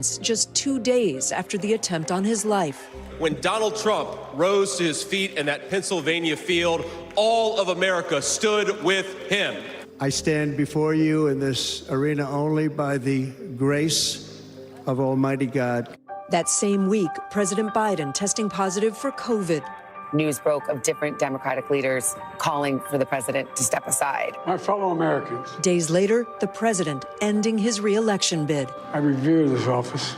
just 2 days after the attempt on his life. When Donald Trump rose to his feet in that Pennsylvania field, all of America stood with him. I stand before you in this arena only by the grace of Almighty God. That same week, President Biden testing positive for COVID. News broke of different Democratic leaders calling for the president to step aside. My fellow Americans. Days later, the president ending his re-election bid. I revere this office,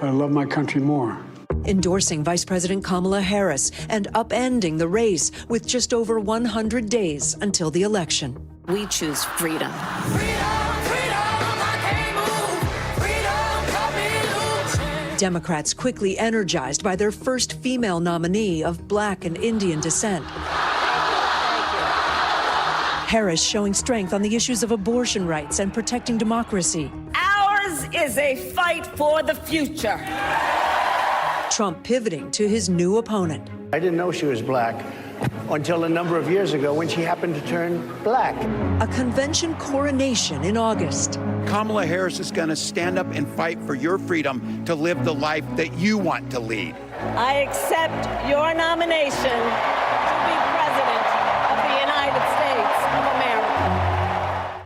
but I love my country more. Endorsing Vice President Kamala Harris and upending the race with just over 100 days until the election. We choose freedom. Democrats quickly energized by their first female nominee of Black and Indian descent. Harris showing strength on the issues of abortion rights and protecting democracy. Ours is a fight for the future. Trump pivoting to his new opponent. I didn't know she was black until a number of years ago when she happened to turn black. A convention coronation in August. Kamala Harris is going to stand up and fight for your freedom to live the life that you want to lead. I accept your nomination to be President of the United States of America.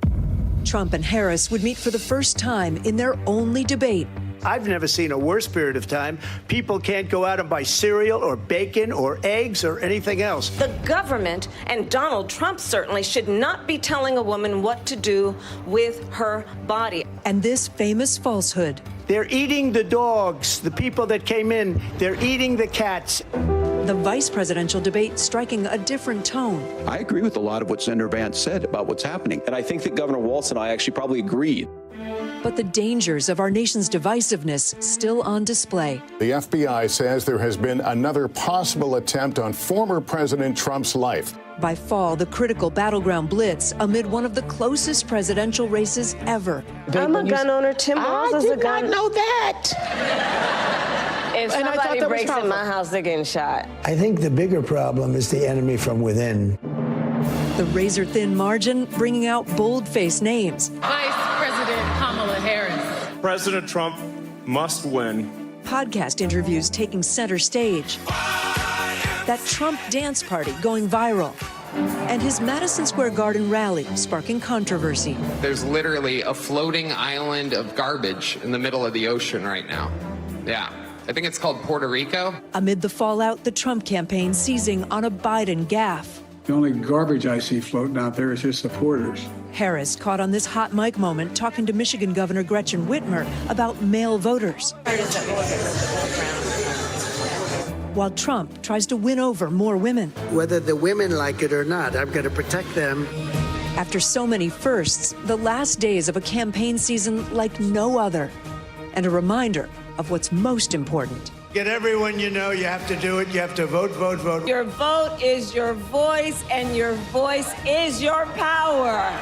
Trump and Harris would meet for the first time in their only debate. I've never seen a worse period of time. People can't go out and buy cereal or bacon or eggs or anything else. The government and Donald Trump certainly should not be telling a woman what to do with her body. And this famous falsehood. They're eating the dogs, the people that came in. They're eating the cats. The vice presidential debate striking a different tone. I agree with a lot of what Senator Vance said about what's happening. And I think that Governor Walz and I actually probably agreed. But the dangers of our nation's divisiveness still on display. The FBI says there has been another possible attempt on former President Trump's life. By fall, the critical battleground blitz amid one of the closest presidential races ever. I'm a gun owner. Tim Walz is a gun. I did not know that. If somebody breaks in my house, they're getting shot. I think the bigger problem is the enemy from within. The razor-thin margin bringing out bold-faced names. Vice President Kamala Harris. President Trump must win. Podcast interviews taking center stage. That Trump dance party going viral. And his Madison Square Garden rally sparking controversy. There's literally a floating island of garbage in the middle of the ocean right now. Yeah. I think it's called Puerto Rico. Amid the fallout, the Trump campaign seizing on a Biden gaffe. The only garbage I see floating out there is his supporters. Harris caught on this hot mic moment talking to Michigan Governor Gretchen Whitmer about male voters. While Trump tries to win over more women. Whether the women like it or not, I'm going to protect them. After so many firsts, the last days of a campaign season like no other. And a reminder of what's most important. Get everyone you know, you have to do it. You have to vote, vote, vote. Your vote is your voice, and your voice is your power.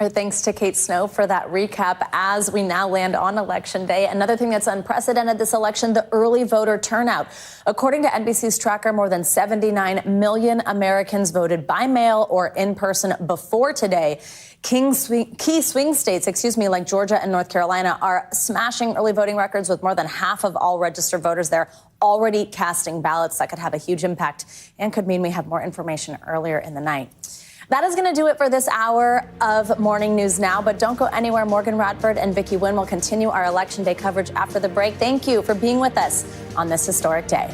Our thanks to Kate Snow for that recap as we now land on Election Day. Another thing that's unprecedented this election, the early voter turnout. According to NBC's tracker, more than 79 million Americans voted by mail or in person before today. Key swing states, like Georgia and North Carolina, are smashing early voting records with more than half of all registered voters there already casting ballots. That could have a huge impact and could mean we have more information earlier in the night. That is going to do it for this hour of Morning News Now, but don't go anywhere. Morgan Radford and Vicki Wynn will continue our Election Day coverage after the break. Thank you for being with us on this historic day.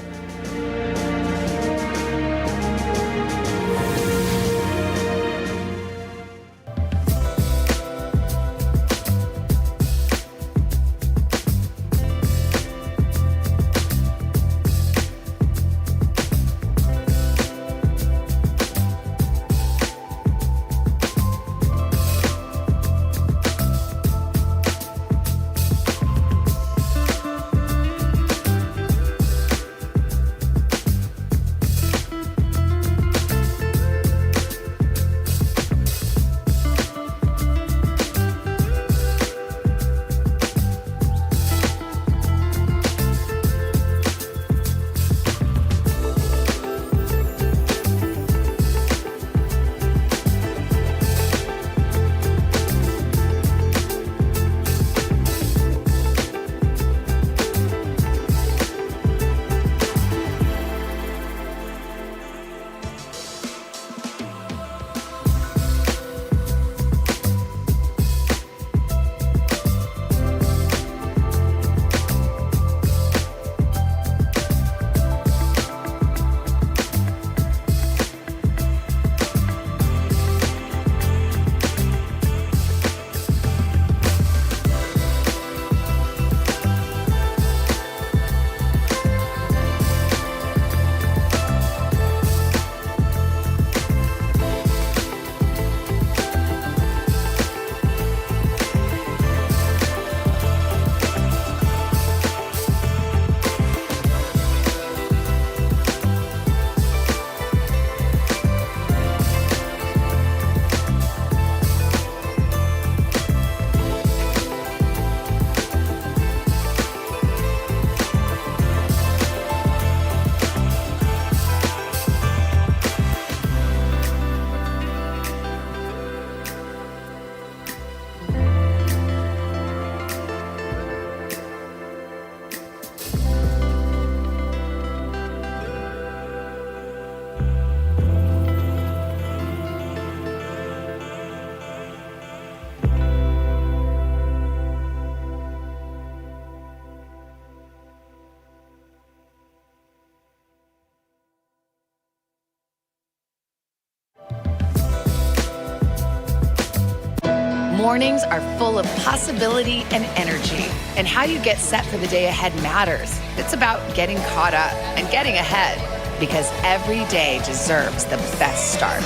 Mornings are full of possibility and energy, and how you get set for the day ahead matters. It's about getting caught up and getting ahead, because every day deserves the best start.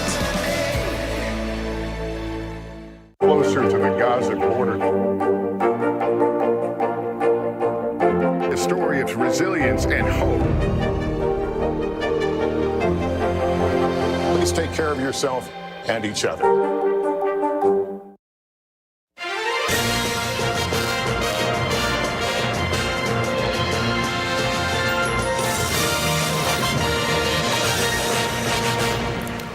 Closer to the Gaza border. A story of resilience and hope. Please take care of yourself and each other.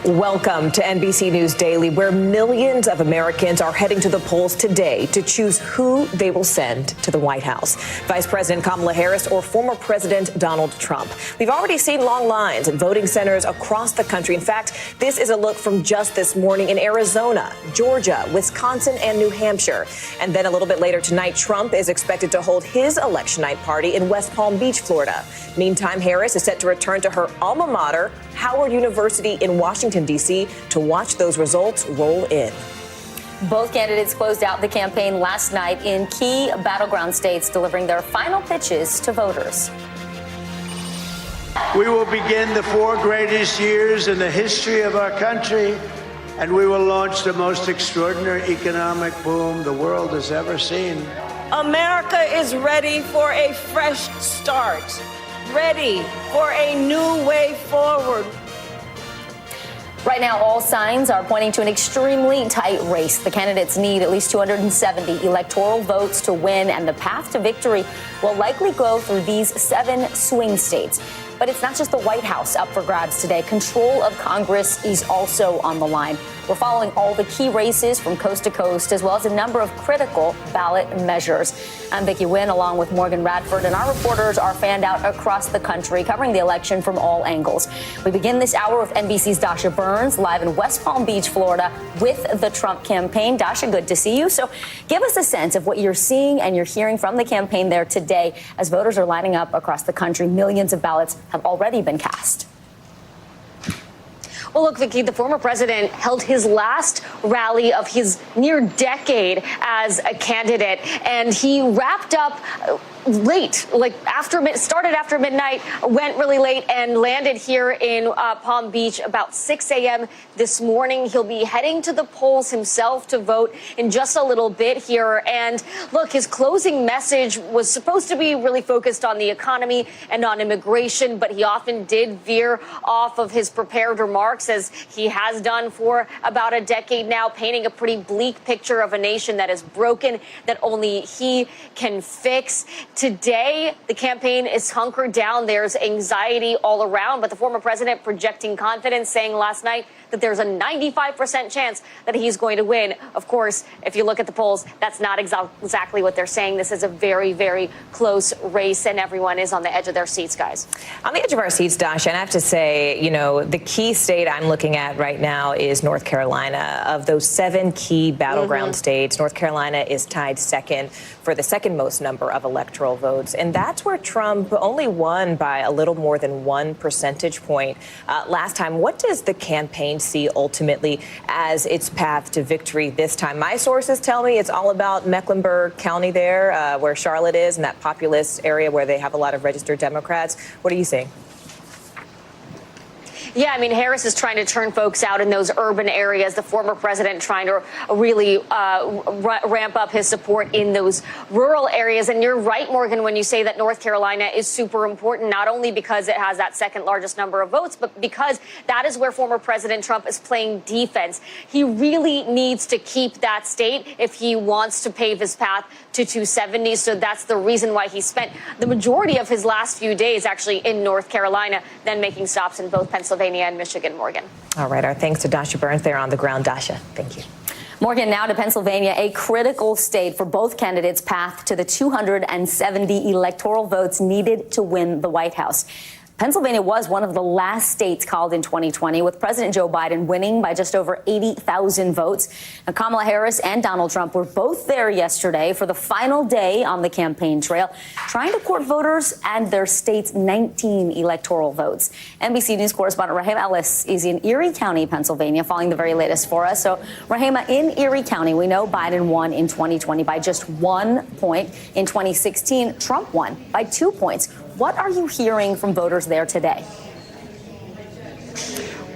Welcome to NBC News Daily, where millions of Americans are heading to the polls today to choose who they will send to the White House. Vice President Kamala Harris or former President Donald Trump. We've already seen long lines at voting centers across the country. In fact, this is a look from just this morning in Arizona, Georgia, Wisconsin, and New Hampshire. And then a little bit later tonight, Trump is expected to hold his election night party in West Palm Beach, Florida. Meantime, Harris is set to return to her alma mater, Howard University in Washington, D.C., to watch those results roll in. Both candidates closed out the campaign last night in key battleground states, delivering their final pitches to voters. We will begin the 4 greatest years in the history of our country, and we will launch the most extraordinary economic boom the world has ever seen. America is ready for a fresh start, ready for a new way forward. Right now, all signs are pointing to an extremely tight race. The candidates need at least 270 electoral votes to win, and the path to victory will likely go through these 7 swing states. But it's not just the White House up for grabs today. Control of Congress is also on the line. We're following all the key races from coast to coast, as well as a number of critical ballot measures. I'm Vicki Wynn, along with Morgan Radford, and our reporters are fanned out across the country, covering the election from all angles. We begin this hour with NBC's Dasha Burns, live in West Palm Beach, Florida, with the Trump campaign. Dasha, good to see you. So give us a sense of what you're seeing and you're hearing from the campaign there today, as voters are lining up across the country. Millions of ballots have already been cast. Well, look, Vicki, the former president held his last rally of his near decade as a candidate, and he wrapped up late, started after midnight, went really late, and landed here in Palm Beach about 6 a.m. this morning. He'll be heading to the polls himself to vote in just a little bit here. And look, his closing message was supposed to be really focused on the economy and on immigration, but he often did veer off of his prepared remarks, as he has done for about a decade now, painting a pretty bleak picture of a nation that is broken, that only he can fix. Today, the campaign is hunkered down. There's anxiety all around, but the former president projecting confidence, saying last night that there's a 95% chance that he's going to win. Of course, if you look at the polls, that's not exactly what they're saying. This is a very, very close race, and everyone is on the edge of their seats, guys. On the edge of our seats, Dasha, and I have to say, the key state I'm looking at right now is North Carolina. Of those 7 key battleground states, North Carolina is tied second for the second most number of electoral votes. And that's where Trump only won by a little more than 1 percentage point last time. What does the campaign see ultimately as its path to victory this time? My sources tell me it's all about Mecklenburg County there, where Charlotte is, and that populous area where they have a lot of registered Democrats. What are you seeing? Yeah, I mean, Harris is trying to turn folks out in those urban areas. The former president trying to really ramp up his support in those rural areas. And you're right, Morgan, when you say that North Carolina is super important, not only because it has that second largest number of votes, but because that is where former President Trump is playing defense. He really needs to keep that state if he wants to pave his path to 270. So that's the reason why he spent the majority of his last few days actually in North Carolina, then making stops in both Pennsylvania and Michigan. Morgan. All right. Our thanks to Dasha Burns there on the ground. Dasha, thank you. Morgan, now to Pennsylvania, a critical state for both candidates' path to the 270 electoral votes needed to win the White House. Pennsylvania was one of the last states called in 2020, with President Joe Biden winning by just over 80,000 votes. Now, Kamala Harris and Donald Trump were both there yesterday for the final day on the campaign trail, trying to court voters and their state's 19 electoral votes. NBC News correspondent Rahema Ellis is in Erie County, Pennsylvania, following the very latest for us. So, Rahema, in Erie County, we know Biden won in 2020 by just 1 point. In 2016, Trump won by 2 points. What are you hearing from voters there today?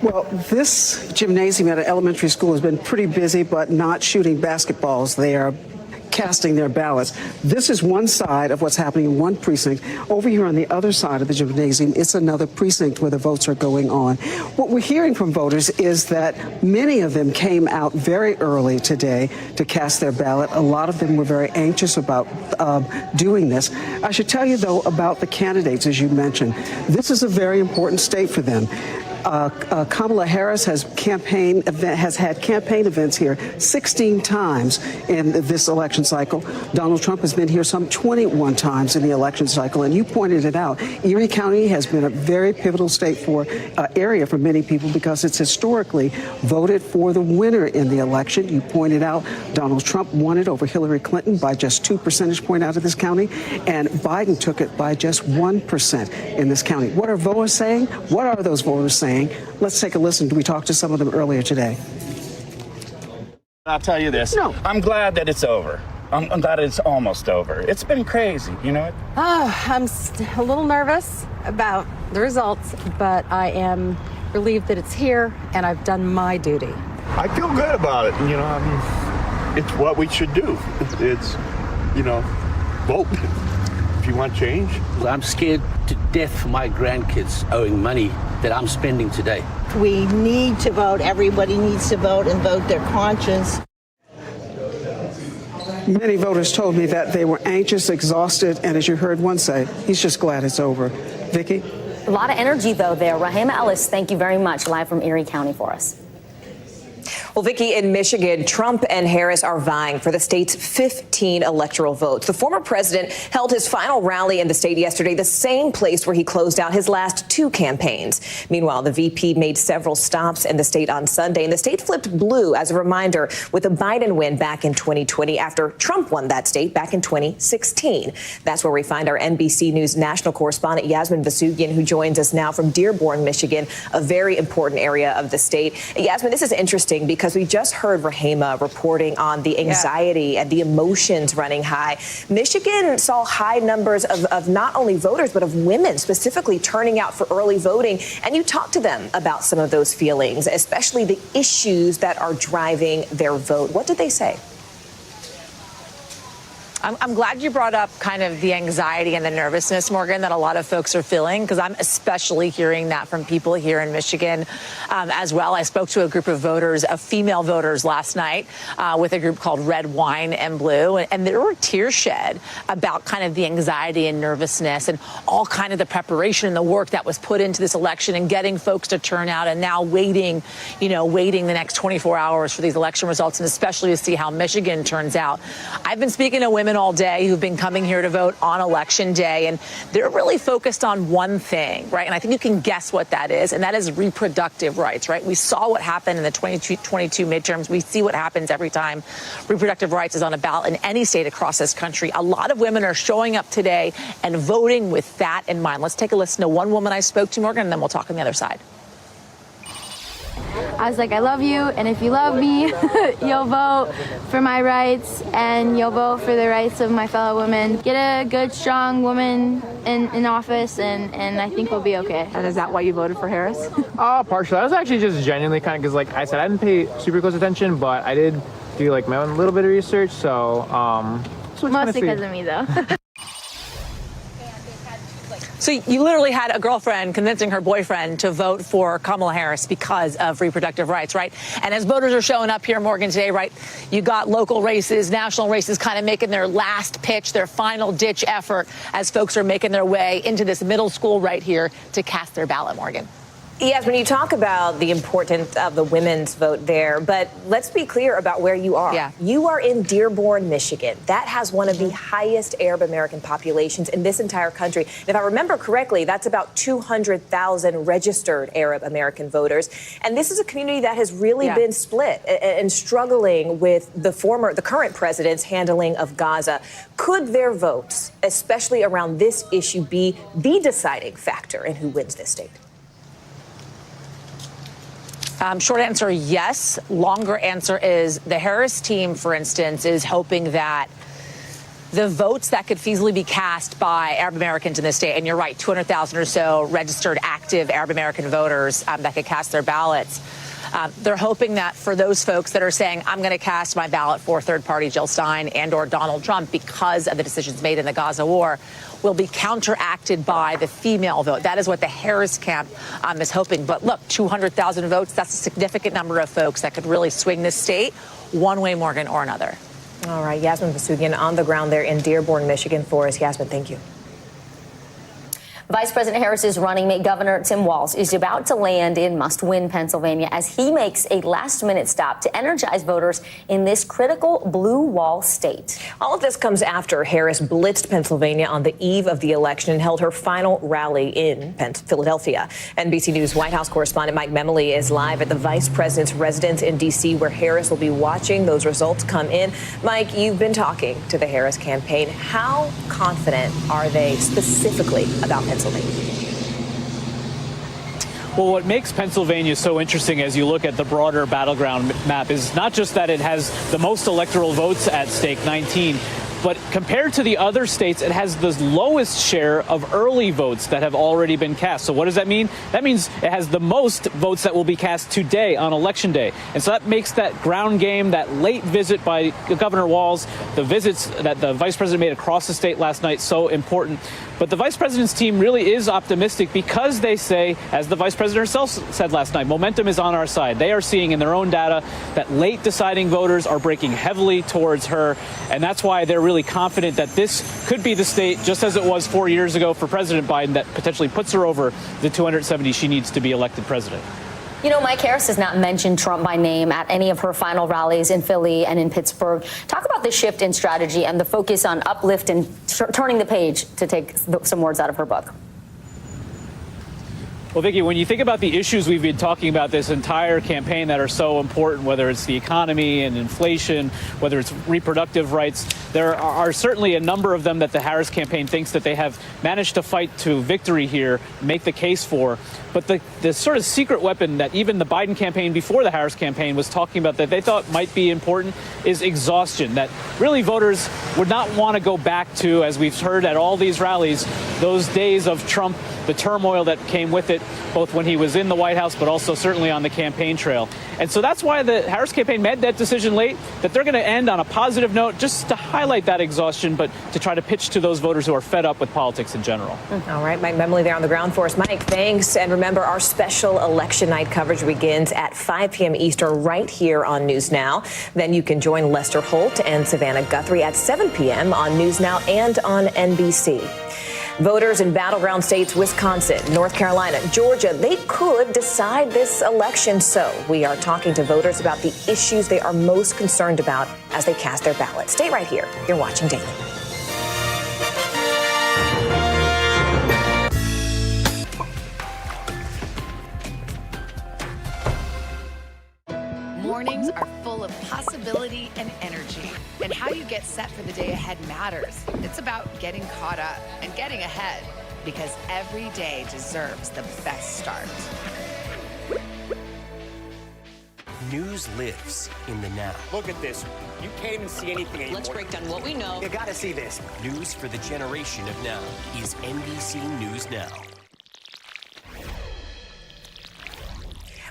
Well, this gymnasium at an elementary school has been pretty busy, but not shooting basketballs. They are casting their ballots. This is one side of what's happening in one precinct. Over here on the other side of the gymnasium, it's another precinct where the votes are going on. What we're hearing from voters is that many of them came out very early today to cast their ballot. A lot of them were very anxious about doing this. I should tell you, though, about the candidates, as you mentioned. This is a very important state for them. Kamala Harris has had campaign events here 16 times in this election cycle. Donald Trump has been here some 21 times in the election cycle. And you pointed it out. Erie County has been a very pivotal area for many people because it's historically voted for the winner in the election. You pointed out Donald Trump won it over Hillary Clinton by just 2 percentage points out of this county, and Biden took it by just 1% in this county. What are voters saying? What are those voters saying? Let's take a listen. We talked to some of them earlier today. I'll tell you this. No. I'm glad that it's over. I'm glad it's almost over. It's been crazy, you know? I'm a little nervous about the results, but I am relieved that it's here and I've done my duty. I feel good about it. You know, I mean, it's what we should do. It's, you know, vote if you want change. I'm scared to death for my grandkids owing money that I'm spending today. We need to vote. Everybody needs to vote and vote their conscience. Many voters told me that they were anxious, exhausted, and as you heard one say, he's just glad it's over. Vicki? A lot of energy, though, there. Rahema Ellis, thank you very much, live from Erie County for us. Well, Vicki, in Michigan, Trump and Harris are vying for the state's 15 electoral votes. The former president held his final rally in the state yesterday, the same place where he closed out his last 2 campaigns. Meanwhile, the VP made several stops in the state on Sunday, and the state flipped blue, as a reminder, with a Biden win back in 2020 after Trump won that state back in 2016. That's where we find our NBC News national correspondent, Yasmin Vasugian, who joins us now from Dearborn, Michigan, a very important area of the state. Yasmin, this is interesting because we just heard Rahema reporting on the anxiety and the emotions running high. Michigan saw high numbers of not only voters, but of women specifically turning out for early voting. And you talked to them about some of those feelings, especially the issues that are driving their vote. What did they say? I'm glad you brought up kind of the anxiety and the nervousness, Morgan, that a lot of folks are feeling, because I'm especially hearing that from people here in Michigan as well. I spoke to a group of voters, of female voters last night with a group called Red, Wine and Blue, and there were tears shed about kind of the anxiety and nervousness and all kind of the preparation and the work that was put into this election and getting folks to turn out and now waiting the next 24 hours for these election results, and especially to see how Michigan turns out. I've been speaking to women all day who've been coming here to vote on Election Day, and they're really focused on one thing, right? And I think you can guess what that is, and that is reproductive rights, right? We saw what happened in the 2022 midterms. We see what happens every time reproductive rights is on a ballot in any state across this country. A lot of women are showing up today and voting with that in mind. Let's take a listen to one woman I spoke to, Morgan, and then we'll talk on the other side. I was like, I love you, and if you love me, you'll vote for my rights, and you'll vote for the rights of my fellow women. Get a good, strong woman in office, and I think we'll be okay. And is that why you voted for Harris? Partially. I was actually just genuinely kind of, because like I said, I didn't pay super close attention, but I did do like my own little bit of research, so mostly because of me, though. So you literally had a girlfriend convincing her boyfriend to vote for Kamala Harris because of reproductive rights, right? And as voters are showing up here, Morgan, today, right, you got local races, national races kind of making their last pitch, their final ditch effort as folks are making their way into this middle school right here to cast their ballot, Morgan. Yes, when you talk about the importance of the women's vote there, but let's be clear about where you are. Yeah. You are in Dearborn, Michigan. That has one of the highest Arab American populations in this entire country. And if I remember correctly, that's about 200,000 registered Arab American voters. And this is a community that has really been split and struggling with the current president's handling of Gaza. Could their votes, especially around this issue, be the deciding factor in who wins this state? Short answer, yes. Longer answer is the Harris team, for instance, is hoping that the votes that could feasibly be cast by Arab Americans in this state, and you're right, 200,000 or so registered active Arab American voters that could cast their ballots. They're hoping that for those folks that are saying, I'm going to cast my ballot for third party Jill Stein and or Donald Trump because of the decisions made in the Gaza war, will be counteracted by the female vote. That is what the Harris camp is hoping. But look, 200,000 votes, that's a significant number of folks that could really swing this state one way, Morgan, or another. All right, Yasmin Vasugian on the ground there in Dearborn, Michigan for us. Yasmin, thank you. Vice President Harris's running mate, Governor Tim Walz, is about to land in must-win Pennsylvania as he makes a last-minute stop to energize voters in this critical blue wall state. All of this comes after Harris blitzed Pennsylvania on the eve of the election and held her final rally in Philadelphia. NBC News White House correspondent Mike Memoli is live at the vice president's residence in D.C., where Harris will be watching those results come in. Mike, you've been talking to the Harris campaign. How confident are they specifically about Pennsylvania? Well, what makes Pennsylvania so interesting as you look at the broader battleground map is not just that it has the most electoral votes at stake, 19, but compared to the other states, it has the lowest share of early votes that have already been cast. So what does that mean? That means it has the most votes that will be cast today on Election Day. And so that makes that ground game, that late visit by Governor Walz, the visits that the vice president made across the state last night, so important. But the vice president's team really is optimistic because they say, as the vice president herself said last night, momentum is on our side. They are seeing in their own data that late deciding voters are breaking heavily towards her. And that's why they're really confident that this could be the state, just as it was 4 years ago for President Biden, that potentially puts her over the 270 she needs to be elected president. You know, Mike Harris has not mentioned Trump by name at any of her final rallies in Philly and in Pittsburgh. Talk about the shift in strategy and the focus on uplift and turning the page, to take some words out of her book. Well, Vicki, when you think about the issues we've been talking about this entire campaign that are so important, whether it's the economy and inflation, whether it's reproductive rights, there are certainly a number of them that the Harris campaign thinks that they have managed to fight to victory here, make the case for. But the sort of secret weapon that even the Biden campaign before the Harris campaign was talking about that they thought might be important is exhaustion, that really voters would not want to go back to, as we've heard at all these rallies, those days of Trump, the turmoil that came with it, both when he was in the White House, but also certainly on the campaign trail. And so that's why the Harris campaign made that decision late, that they're going to end on a positive note, just to highlight that exhaustion, but to try to pitch to those voters who are fed up with politics in general. All right, Mike Memoli there on the ground for us. Mike, thanks. And remember, our special election night coverage begins at 5 p.m. Eastern right here on News Now. Then you can join Lester Holt and Savannah Guthrie at 7 p.m. on News Now and on NBC. Voters in battleground states, Wisconsin, North Carolina, Georgia, they could decide this election. So we are talking to voters about the issues they are most concerned about as they cast their ballot. Stay right here. You're watching Daily. Mornings are full of possibility and energy. And how you get set for the day ahead matters. It's about getting caught up and getting ahead, because every day deserves the best start. News lives in the now. Look at this. You can't even see anything anymore. Let's break down what we know. You gotta see this. News for the generation of now is NBC News Now.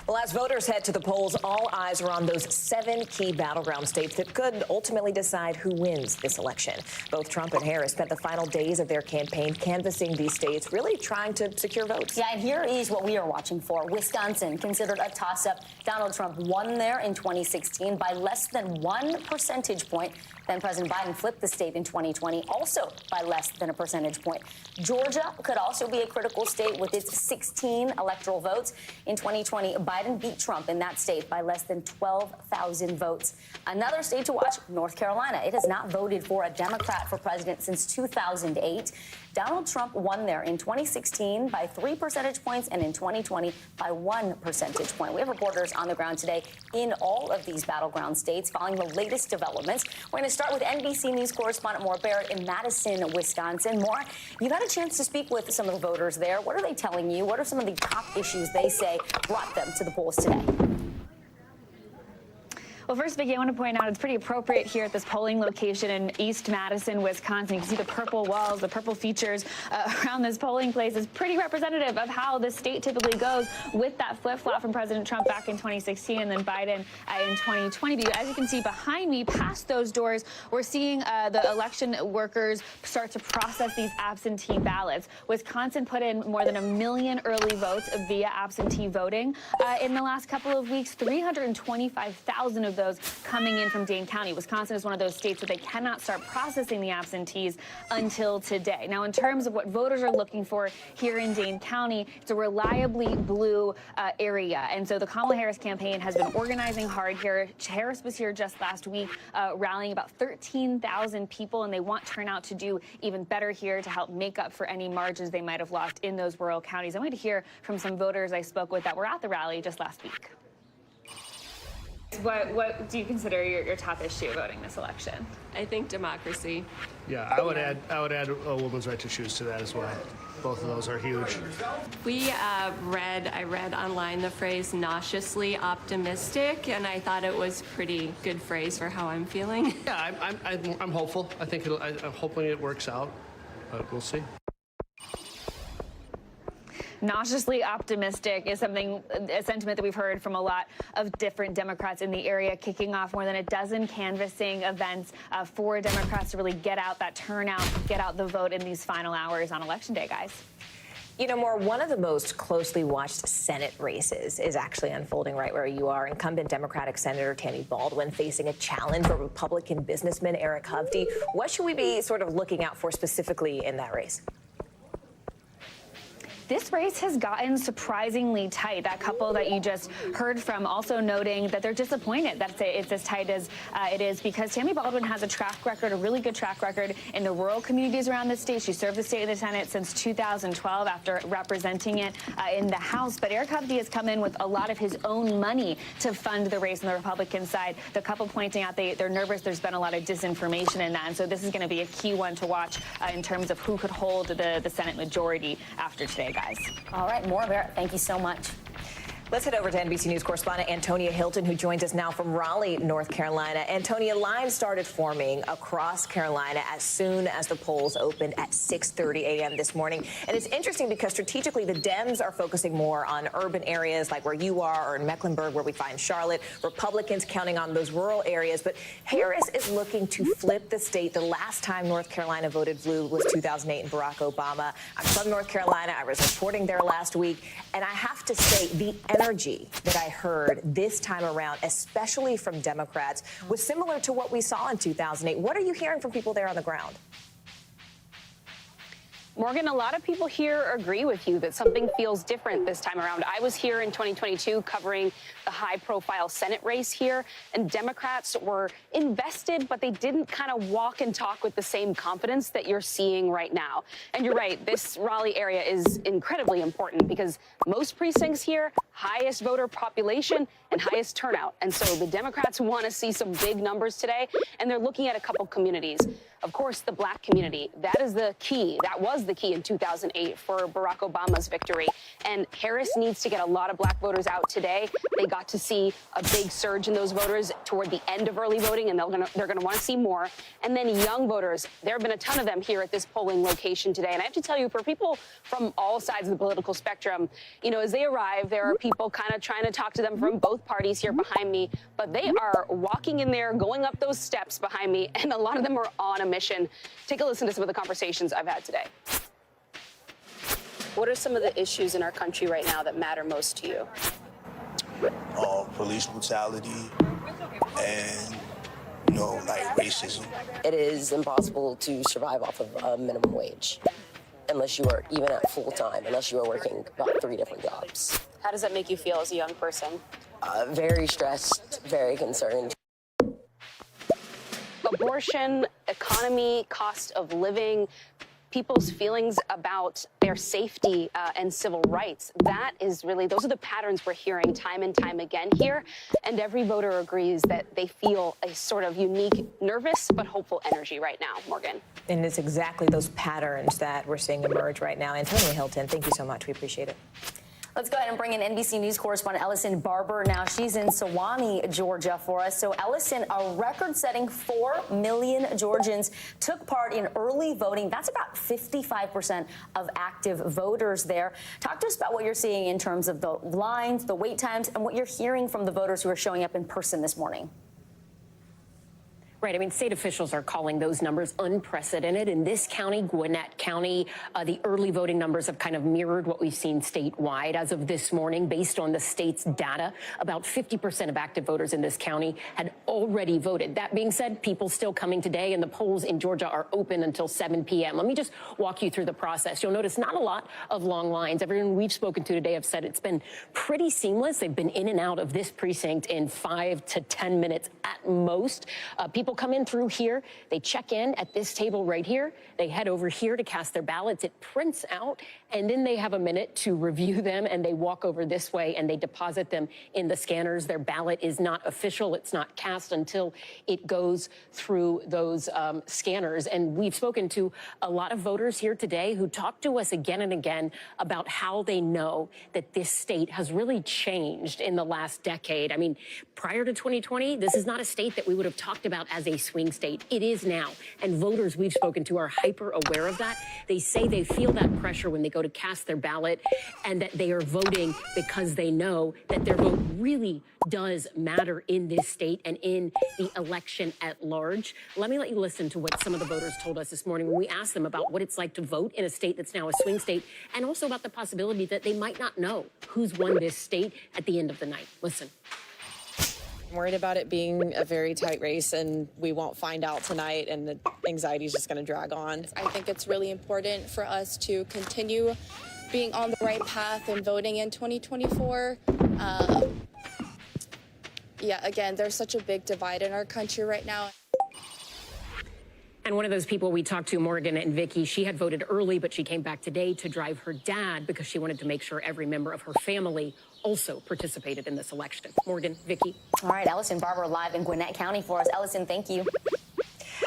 Well, as voters head to the polls, all eyes are on those 7 key battleground states that could ultimately decide who wins this election. Both Trump and Harris spent the final days of their campaign canvassing these states, really trying to secure votes. Yeah, and here is what we are watching for. Wisconsin, considered a toss-up. Donald Trump won there in 2016 by less than 1 percentage point. Then President Biden flipped the state in 2020, also by less than a percentage point. Georgia could also be a critical state with its 16 electoral votes. In 2020, Biden beat Trump in that state by less than 12,000 votes. Another state to watch, North Carolina. It has not voted for a Democrat for president since 2008. Donald Trump won there in 2016 by 3 percentage points and in 2020 by 1 percentage point. We have reporters on the ground today in all of these battleground states following the latest developments. We're going to start with NBC News correspondent Maura Barrett in Madison, Wisconsin. Maura, you've had a chance to speak with some of the voters there. What are they telling you? What are some of the top issues they say brought them to the polls today? Well, first, Vicki, I want to point out it's pretty appropriate here at this polling location in East Madison, Wisconsin. You can see the purple walls, the purple features around this polling place is pretty representative of how the state typically goes with that flip-flop from President Trump back in 2016 and then Biden in 2020. But as you can see behind me, past those doors, we're seeing the election workers start to process these absentee ballots. Wisconsin put in more than 1 million early votes via absentee voting in the last couple of weeks. 325,000 of those coming in from Dane County. Wisconsin is one of those states that they cannot start processing the absentees until today. Now, in terms of what voters are looking for here in Dane County, it's a reliably blue area. And so the Kamala Harris campaign has been organizing hard here. Harris was here just last week, rallying about 13,000 people, and they want turnout to do even better here to help make up for any margins they might have lost in those rural counties. I wanted to hear from some voters I spoke with that were at the rally just last week. What do you consider your top issue voting this election? I think democracy. Yeah, I would add a woman's right to choose to that as well. Both of those are huge. I read online the phrase nauseously optimistic, and I thought it was pretty good phrase for how I'm feeling. Yeah, I'm hopeful. I think I'm hoping it works out, but we'll see. Nauseously optimistic is a sentiment that we've heard from a lot of different Democrats in the area, kicking off more than a dozen canvassing events for Democrats to really get out that turnout, get out the vote in these final hours on Election Day, guys. You know, Maura, one of the most closely watched Senate races is actually unfolding right where you are. Incumbent Democratic Senator Tammy Baldwin facing a challenge for Republican businessman Eric Hovde. What should we be sort of looking out for specifically in that race? This race has gotten surprisingly tight. That couple that you just heard from also noting that they're disappointed that it's as tight as it is because Tammy Baldwin has a track record, a really good track record in the rural communities around the state. She served the state in the Senate since 2012 after representing it in the House. But Eric Hovde has come in with a lot of his own money to fund the race on the Republican side. The couple pointing out they're nervous. There's been a lot of disinformation in that. And so this is going to be a key one to watch in terms of who could hold the Senate majority after today, guys. All right, Maura Barrett, thank you so much. Let's head over to NBC News correspondent Antonia Hilton, who joins us now from Raleigh, North Carolina. Antonia, lines started forming across Carolina as soon as the polls opened at 6:30 a.m. this morning. And it's interesting because strategically the Dems are focusing more on urban areas like where you are or in Mecklenburg, where we find Charlotte. Republicans counting on those rural areas. But Harris is looking to flip the state. The last time North Carolina voted blue was 2008 in Barack Obama. I'm from North Carolina. I was reporting there last week. And I have to say, the energy that I heard this time around, especially from Democrats, was similar to what we saw in 2008. What are you hearing from people there on the ground? Morgan, a lot of people here agree with you that something feels different this time around. I was here in 2022 covering the high-profile Senate race here, and Democrats were invested, but they didn't kind of walk and talk with the same confidence that you're seeing right now. And you're right, this Raleigh area is incredibly important because most precincts here, highest voter population and highest turnout. And so the Democrats want to see some big numbers today, and they're looking at a couple communities. Of course, the black community, that is the key. That was the key in 2008 for Barack Obama's victory. And Harris needs to get a lot of black voters out today. They got to see a big surge in those voters toward the end of early voting, and they're going to want to see more. And then young voters, there have been a ton of them here at this polling location today. And I have to tell you, for people from all sides of the political spectrum, you know, as they arrive, there are people kind of trying to talk to them from both parties here behind me. But they are walking in there, going up those steps behind me, and a lot of them are on a mission. Take a listen to some of the conversations I've had today. What are some of the issues in our country right now that matter most to you? Police brutality and racism. It is impossible to survive off of a minimum wage unless you are even at full time, unless you are working about 3 different jobs. How does that make you feel as a young person? Very stressed, very concerned. Abortion, economy, cost of living, people's feelings about their safety and civil rights. That is really, those are the patterns we're hearing time and time again here. And every voter agrees that they feel a sort of unique, nervous, but hopeful energy right now, Morgan. And it's exactly those patterns that we're seeing emerge right now. Antonia Hilton, thank you so much. We appreciate it. Let's go ahead and bring in NBC News correspondent Ellison Barber. Now, she's in Sewanee, Georgia for us. So, Ellison, a record-setting 4 million Georgians took part in early voting. That's about 55% of active voters there. Talk to us about what you're seeing in terms of the lines, the wait times, and what you're hearing from the voters who are showing up in person this morning. Right. I mean, state officials are calling those numbers unprecedented. In this county, Gwinnett County, the early voting numbers have kind of mirrored what we've seen statewide. As of this morning, based on the state's data, about 50% of active voters in this county had already voted. That being said, people still coming today, and the polls in Georgia are open until 7 p.m. Let me just walk you through the process. You'll notice not a lot of long lines. Everyone we've spoken to today have said it's been pretty seamless. They've been in and out of this precinct in 5 to 10 minutes at most. People come in through here, they check in at this table right here, they head over here to cast their ballots, it prints out, and then they have a minute to review them, and they walk over this way and they deposit them in the scanners. Their ballot is not official, it's not cast until it goes through those scanners. And we've spoken to a lot of voters here today who talk to us again and again about how they know that this state has really changed in the last decade. I mean, prior to 2020, this is not a state that we would have talked about as a swing state. It is now. And voters we've spoken to are hyper aware of that. They say they feel that pressure when they go to cast their ballot, and that they are voting because they know that their vote really does matter in this state and in the election at large. Let me let you listen to what some of the voters told us this morning when we asked them about what it's like to vote in a state that's now a swing state, and also about the possibility that they might not know who's won this state at the end of the night. Listen. I'm worried about it being a very tight race, and we won't find out tonight, and the anxiety is just going to drag on. I think it's really important for us to continue being on the right path and voting in 2024. Again, there's such a big divide in our country right now. And one of those people we talked to, Morgan and Vicky, she had voted early, but she came back today to drive her dad because she wanted to make sure every member of her family also participated in this election. Morgan, Vicky. All right, Ellison Barber live in Gwinnett County for us. Ellison, thank you.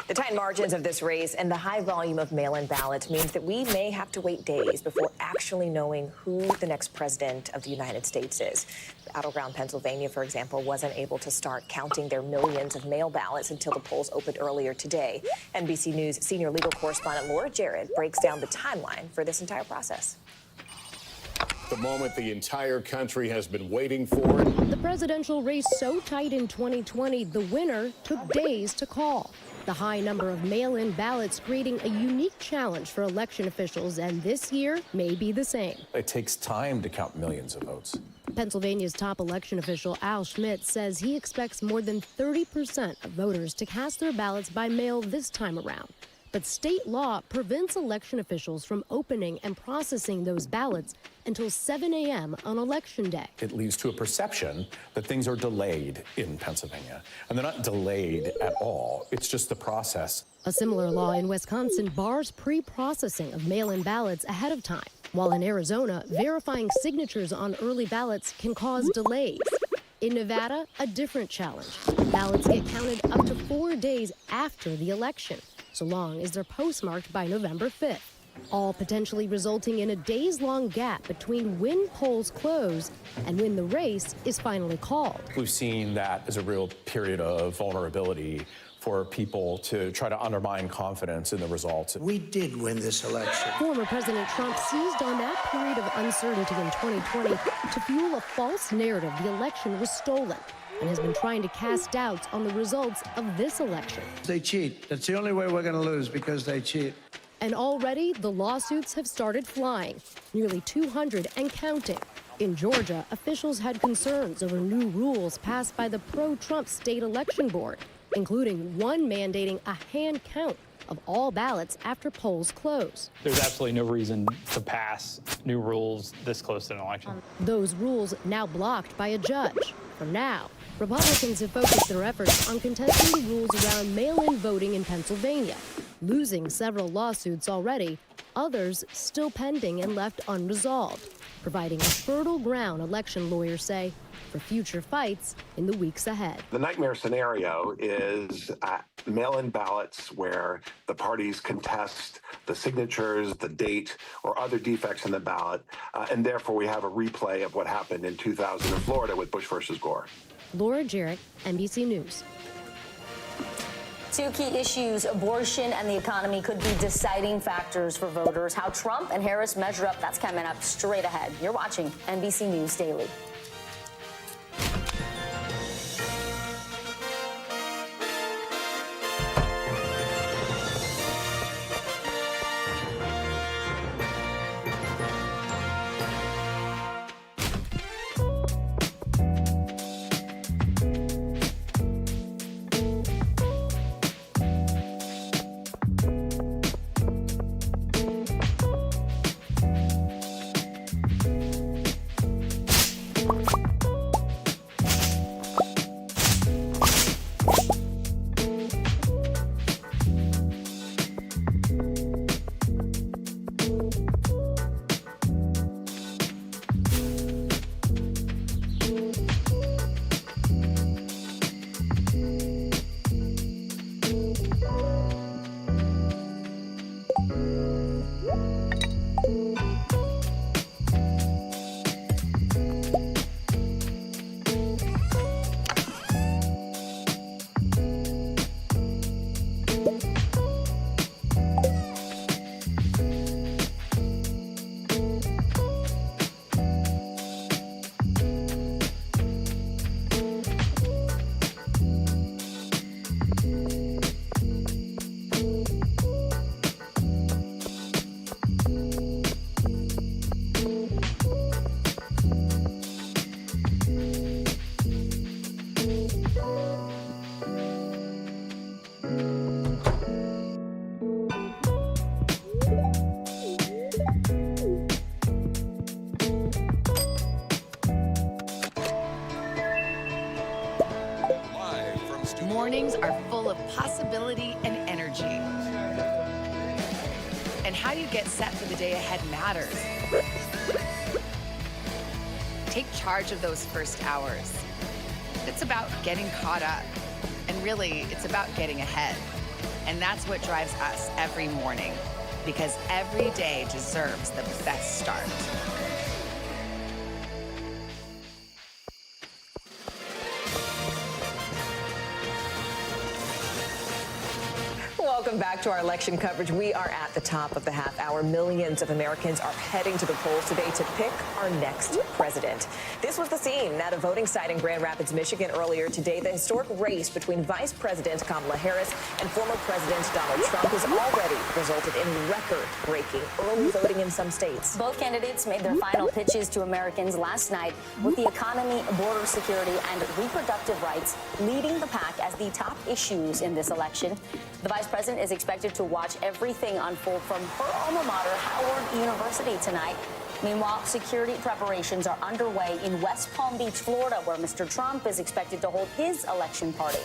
The tight margins of this race and the high volume of mail-in ballots means that we may have to wait days before actually knowing who the next president of the United States is. Battleground Pennsylvania, for example, wasn't able to start counting their millions of mail ballots until the polls opened earlier today. NBC News senior legal correspondent Laura Jarrett breaks down the timeline for this entire process. The moment the entire country has been waiting for. The presidential race so tight in 2020, the winner took days to call. The high number of mail-in ballots creating a unique challenge for election officials, and this year may be the same. It takes time to count millions of votes. Pennsylvania's top election official Al Schmidt says he expects more than 30% of voters to cast their ballots by mail this time around. But state law prevents election officials from opening and processing those ballots until 7 a.m. on Election Day. It leads to a perception that things are delayed in Pennsylvania. And they're not delayed at all. It's just the process. A similar law in Wisconsin bars pre-processing of mail-in ballots ahead of time, while in Arizona, verifying signatures on early ballots can cause delays. In Nevada, a different challenge. Ballots get counted up to 4 days after the election, so long as they're postmarked by November 5th, all potentially resulting in a days-long gap between when polls close and when the race is finally called. We've seen that as a real period of vulnerability for people to try to undermine confidence in the results. We did win this election. Former President Trump seized on that period of uncertainty in 2020 to fuel a false narrative the election was stolen, and has been trying to cast doubts on the results of this election. They cheat. That's the only way we're going to lose, because they cheat. And already the lawsuits have started flying, nearly 200 and counting. In Georgia, officials had concerns over new rules passed by the pro-Trump state election board. including one mandating a hand count of all ballots after polls close. There's absolutely no reason to pass new rules this close to an election. Those rules now blocked by a judge. For now, Republicans have focused their efforts on contesting the rules around mail-in voting in Pennsylvania, losing several lawsuits already, others still pending and left unresolved, providing a fertile ground, election lawyers say, for future fights in the weeks ahead. The nightmare scenario is mail-in ballots where the parties contest the signatures, the date, or other defects in the ballot, and therefore we have a replay of what happened in 2000 in Florida with Bush versus Gore. Laura Jarrett, NBC News. Two key issues, abortion and the economy, could be deciding factors for voters. How Trump and Harris measure up, that's coming up straight ahead. You're watching NBC News Daily. Mornings are full of possibility and energy. And how you get set for the day ahead matters. Take charge of those first hours. It's about getting caught up. And really, it's about getting ahead. And that's what drives us every morning, because every day deserves the best start. Welcome back to our election coverage. We are at the top of the half hour. Millions of Americans are heading to the polls today to pick our next president. This was the scene at a voting site in Grand Rapids, Michigan earlier today. The historic race between Vice President Kamala Harris and former President Donald Trump has already resulted in record-breaking early voting in some states. Both candidates made their final pitches to Americans last night, with the economy, border security, and reproductive rights leading the pack as the top issues in this election. The vice president is expected to watch everything unfold from her alma mater, Howard University, tonight. Meanwhile, security preparations are underway in West Palm Beach, Florida, where Mr. Trump is expected to hold his election party.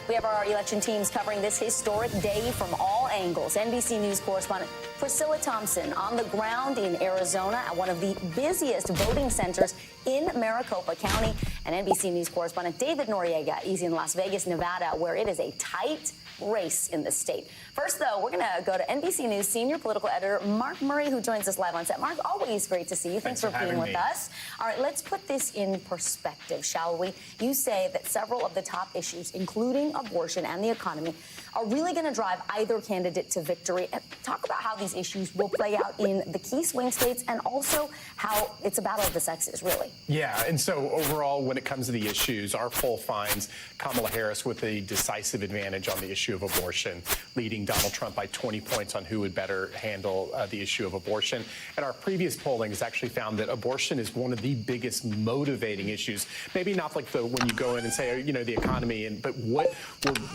We have our election teams covering this historic day from all angles. NBC News correspondent Priscilla Thompson on the ground in Arizona at one of the busiest voting centers in Maricopa County, and NBC News correspondent David Noriega is in Las Vegas, Nevada, where it is a tight race in the state. First, though, we're going to go to NBC News senior political editor Mark Murray, who joins us live on set. Mark, always great to see you. Thanks for being with us. All right, let's put this in perspective, shall we? You say that several of the top issues, including abortion and the economy, are really going to drive either candidate to victory. And talk about how these issues will play out in the key swing states and also how it's a battle of the sexes, really. Yeah, and so overall, when it comes to the issues, our poll finds Kamala Harris with a decisive advantage on the issue of abortion, leading Donald Trump by 20 points on who would better handle the issue of abortion. And our previous polling has actually found that abortion is one of the biggest motivating issues. Maybe not like when you go in and say, you know, the economy, but what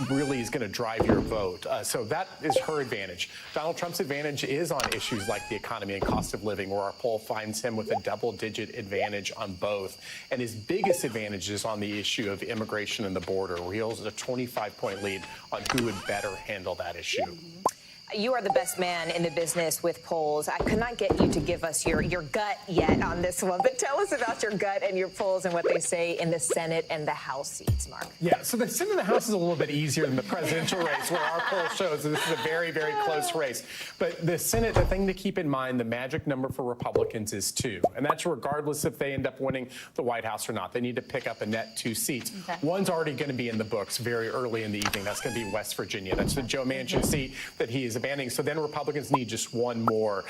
really is going to drive your vote. So that is her advantage. Donald Trump's advantage is on issues like the economy and cost of living, where our poll finds him with a double-digit advantage on both. And his biggest advantage is on the issue of immigration and the border, where he holds a 25-point lead on who would better handle that issue. You are the best man in the business with polls. I could not get you to give us your gut yet on this one, but tell us about your gut and your polls and what they say in the Senate and the House seats, Mark. Yeah, so the Senate and the House is a little bit easier than the presidential race, where our poll shows that this is a very, very close race. But the Senate, the thing to keep in mind, the magic number for Republicans is 2. And that's regardless if they end up winning the White House or not. They need to pick up a net 2 seats. Okay. One's already going to be in the books very early in the evening. That's going to be West Virginia. That's the Joe Manchin seat that he is abandoning. So then Republicans need just one more.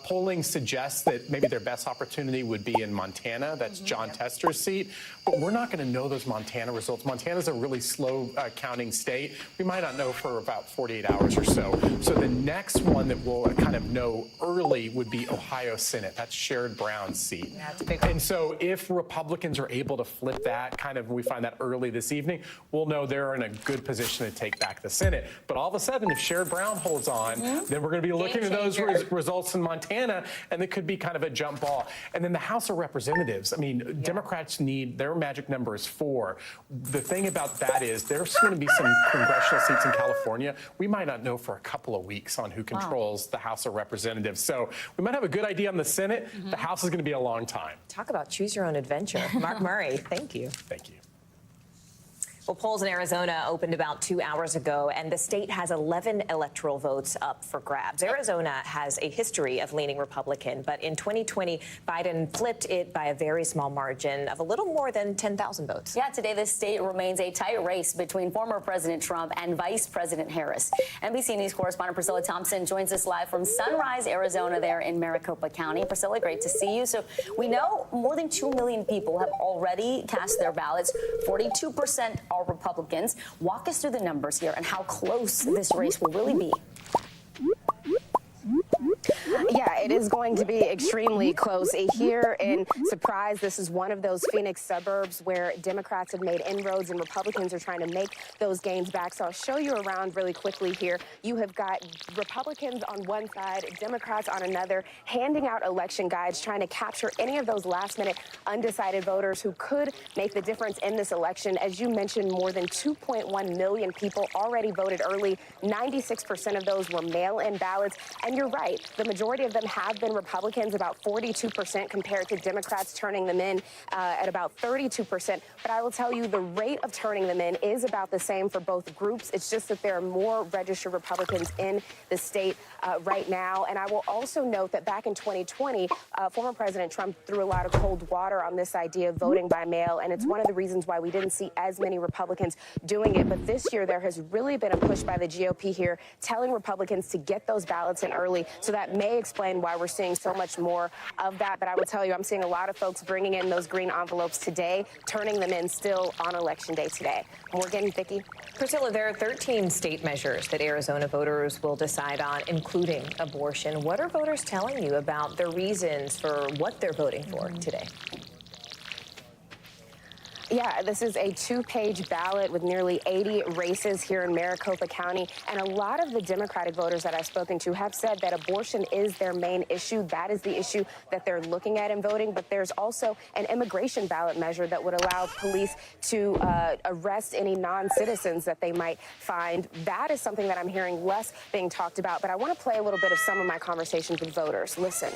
Polling suggests that maybe their best opportunity would be in Montana. That's John Tester's seat. But we're not going to know those Montana results. Montana's a really slow counting state. We might not know for about 48 hours or so. So the next one that we'll kind of know early would be Ohio Senate. That's Sherrod Brown's seat. Yeah, that's a big one. And so if Republicans are able to flip that, we find that early this evening, we'll know they're in a good position to take back the Senate. But all of a sudden, if Sherrod Brown holds on, then we're going to be looking at those results in Montana, and it could be kind of a jump ball. And then the House of Representatives. I mean, Democrats need, their magic number is 4. The thing about that is there's going to be some congressional seats in California. We might not know for a couple of weeks on who controls the House of Representatives. So we might have a good idea on the Senate. The House is going to be a long time. Talk about choose your own adventure. Mark Murray, thank you. Thank you. Well, polls in Arizona opened about 2 hours ago, and the state has 11 electoral votes up for grabs. Arizona has a history of leaning Republican, but in 2020, Biden flipped it by a very small margin of a little more than 10,000 votes. Yeah, today the state remains a tight race between former President Trump and Vice President Harris. NBC News correspondent Priscilla Thompson joins us live from Sunrise, Arizona, there in Maricopa County. Priscilla, great to see you. So we know more than 2 million people have already cast their ballots. 42% are Republicans. Walk us through the numbers here and how close this race will really be. Yeah, it is going to be extremely close. Here in Surprise, this is one of those Phoenix suburbs where Democrats have made inroads and Republicans are trying to make those gains back. So I'll show you around really quickly here. You have got Republicans on one side, Democrats on another, handing out election guides, trying to capture any of those last-minute undecided voters who could make the difference in this election. As you mentioned, more than 2.1 million people already voted early. 96% of those were mail-in ballots. And you're right, the majority of them have been Republicans, about 42% compared to Democrats turning them in at about 32%. But I will tell you the rate of turning them in is about the same for both groups. It's just that there are more registered Republicans in the state right now. And I will also note that back in 2020, former President Trump threw a lot of cold water on this idea of voting by mail. And it's one of the reasons why we didn't see as many Republicans doing it. But this year, there has really been a push by the GOP here telling Republicans to get those ballots in early. So that may explain why we're seeing so much more of that. But I will tell you, I'm seeing a lot of folks bringing in those green envelopes today, turning them in still on Election Day today. Morgan, Vicki. Priscilla, there are 13 state measures that Arizona voters will decide on, including abortion. What are voters telling you about their reasons for what they're voting for today? Yeah, this is a 2-page ballot with nearly 80 races here in Maricopa County. And a lot of the Democratic voters that I've spoken to have said that abortion is their main issue. That is the issue that they're looking at in voting. But there's also an immigration ballot measure that would allow police to arrest any non-citizens that they might find. That is something that I'm hearing less being talked about. But I want to play a little bit of some of my conversations with voters. Listen.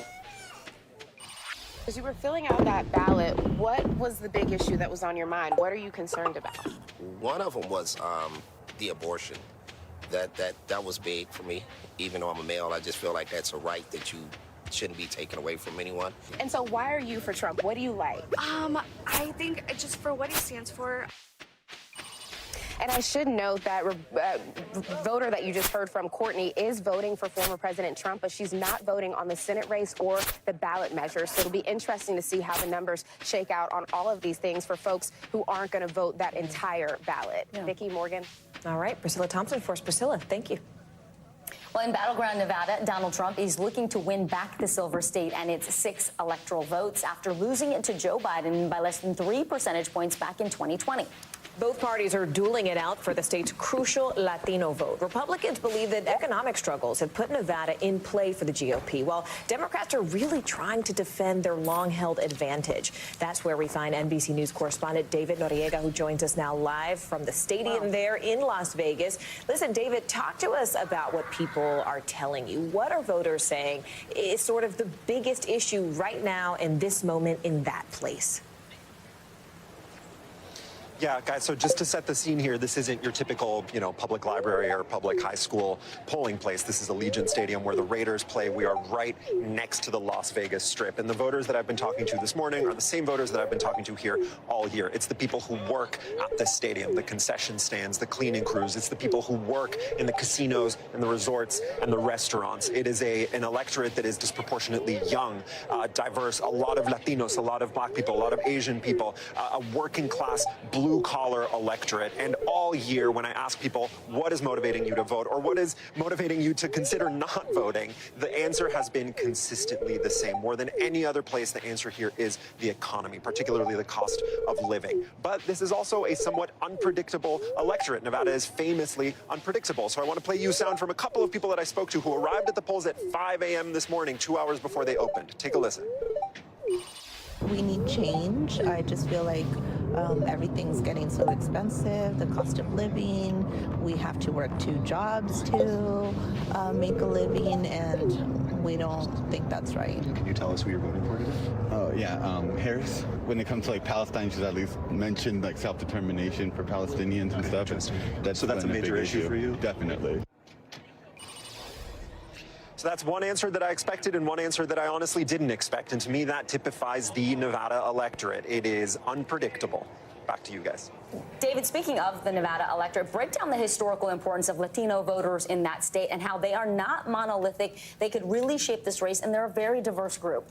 As you were filling out that ballot, what was the big issue that was on your mind? What are you concerned about? One of them was the abortion. That was big for me. Even though I'm a male, I just feel like that's a right that you shouldn't be taken away from anyone. And so why are you for Trump? What do you like? I think just for what he stands for. And I should note that voter that you just heard from, Courtney, is voting for former President Trump, but she's not voting on the Senate race or the ballot measures. So it'll be interesting to see how the numbers shake out on all of these things for folks who aren't going to vote that entire ballot. Vicki, Morgan. All right, Priscilla Thompson for us. Priscilla, thank you. Well, in battleground Nevada, Donald Trump is looking to win back the Silver State and its 6 electoral votes after losing it to Joe Biden by less than 3 percentage points back in 2020. Both parties are dueling it out for the state's crucial Latino vote. Republicans believe that economic struggles have put Nevada in play for the GOP, while Democrats are really trying to defend their long-held advantage. That's where we find NBC News correspondent David Noriega, who joins us now live from the stadium there in Las Vegas. Listen, David, talk to us about what people are telling you. What are voters saying is sort of the biggest issue right now in this moment in that place? Yeah, guys, so just to set the scene here, this isn't your typical, public library or public high school polling place. This is Allegiant Stadium where the Raiders play. We are right next to the Las Vegas Strip. And the voters that I've been talking to this morning are the same voters that I've been talking to here all year. It's the people who work at the stadium, the concession stands, the cleaning crews. It's the people who work in the casinos and the resorts and the restaurants. It is an electorate that is disproportionately young, diverse, a lot of Latinos, a lot of Black people, a lot of Asian people, a working class, blue-collar electorate. And all year, when I ask people, what is motivating you to vote, or what is motivating you to consider not voting, the answer has been consistently the same. More than any other place, the answer here is the economy, particularly the cost of living. But this is also a somewhat unpredictable electorate. Nevada is famously unpredictable. So I want to play you sound from a couple of people that I spoke to who arrived at the polls at 5 a.m. this morning, 2 hours before they opened. Take a listen. We need change. I just feel like everything's getting so expensive, the cost of living. We have to work 2 jobs to make a living, and we don't think that's right. Can you tell us who you're voting for today? Oh, yeah, Harris. When it comes to Palestine, she's at least mentioned self-determination for Palestinians and stuff. So that's a major issue for you? Definitely. So that's one answer that I expected and one answer that I honestly didn't expect. And to me, that typifies the Nevada electorate. It is unpredictable. Back to you guys. David, speaking of the Nevada electorate, break down the historical importance of Latino voters in that state and how they are not monolithic. They could really shape this race, and they're a very diverse group.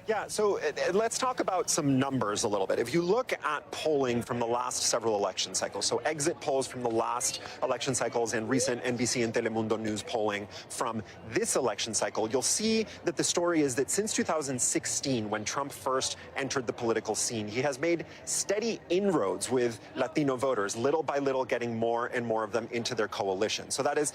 Yeah, so let's talk about some numbers a little bit. If you look at polling from the last several election cycles, so exit polls from the last election cycles and recent NBC and Telemundo News polling from this election cycle, you'll see that the story is that since 2016, when Trump first entered the political scene, he has made steady inroads with Latino voters, little by little getting more and more of them into their coalition. So that is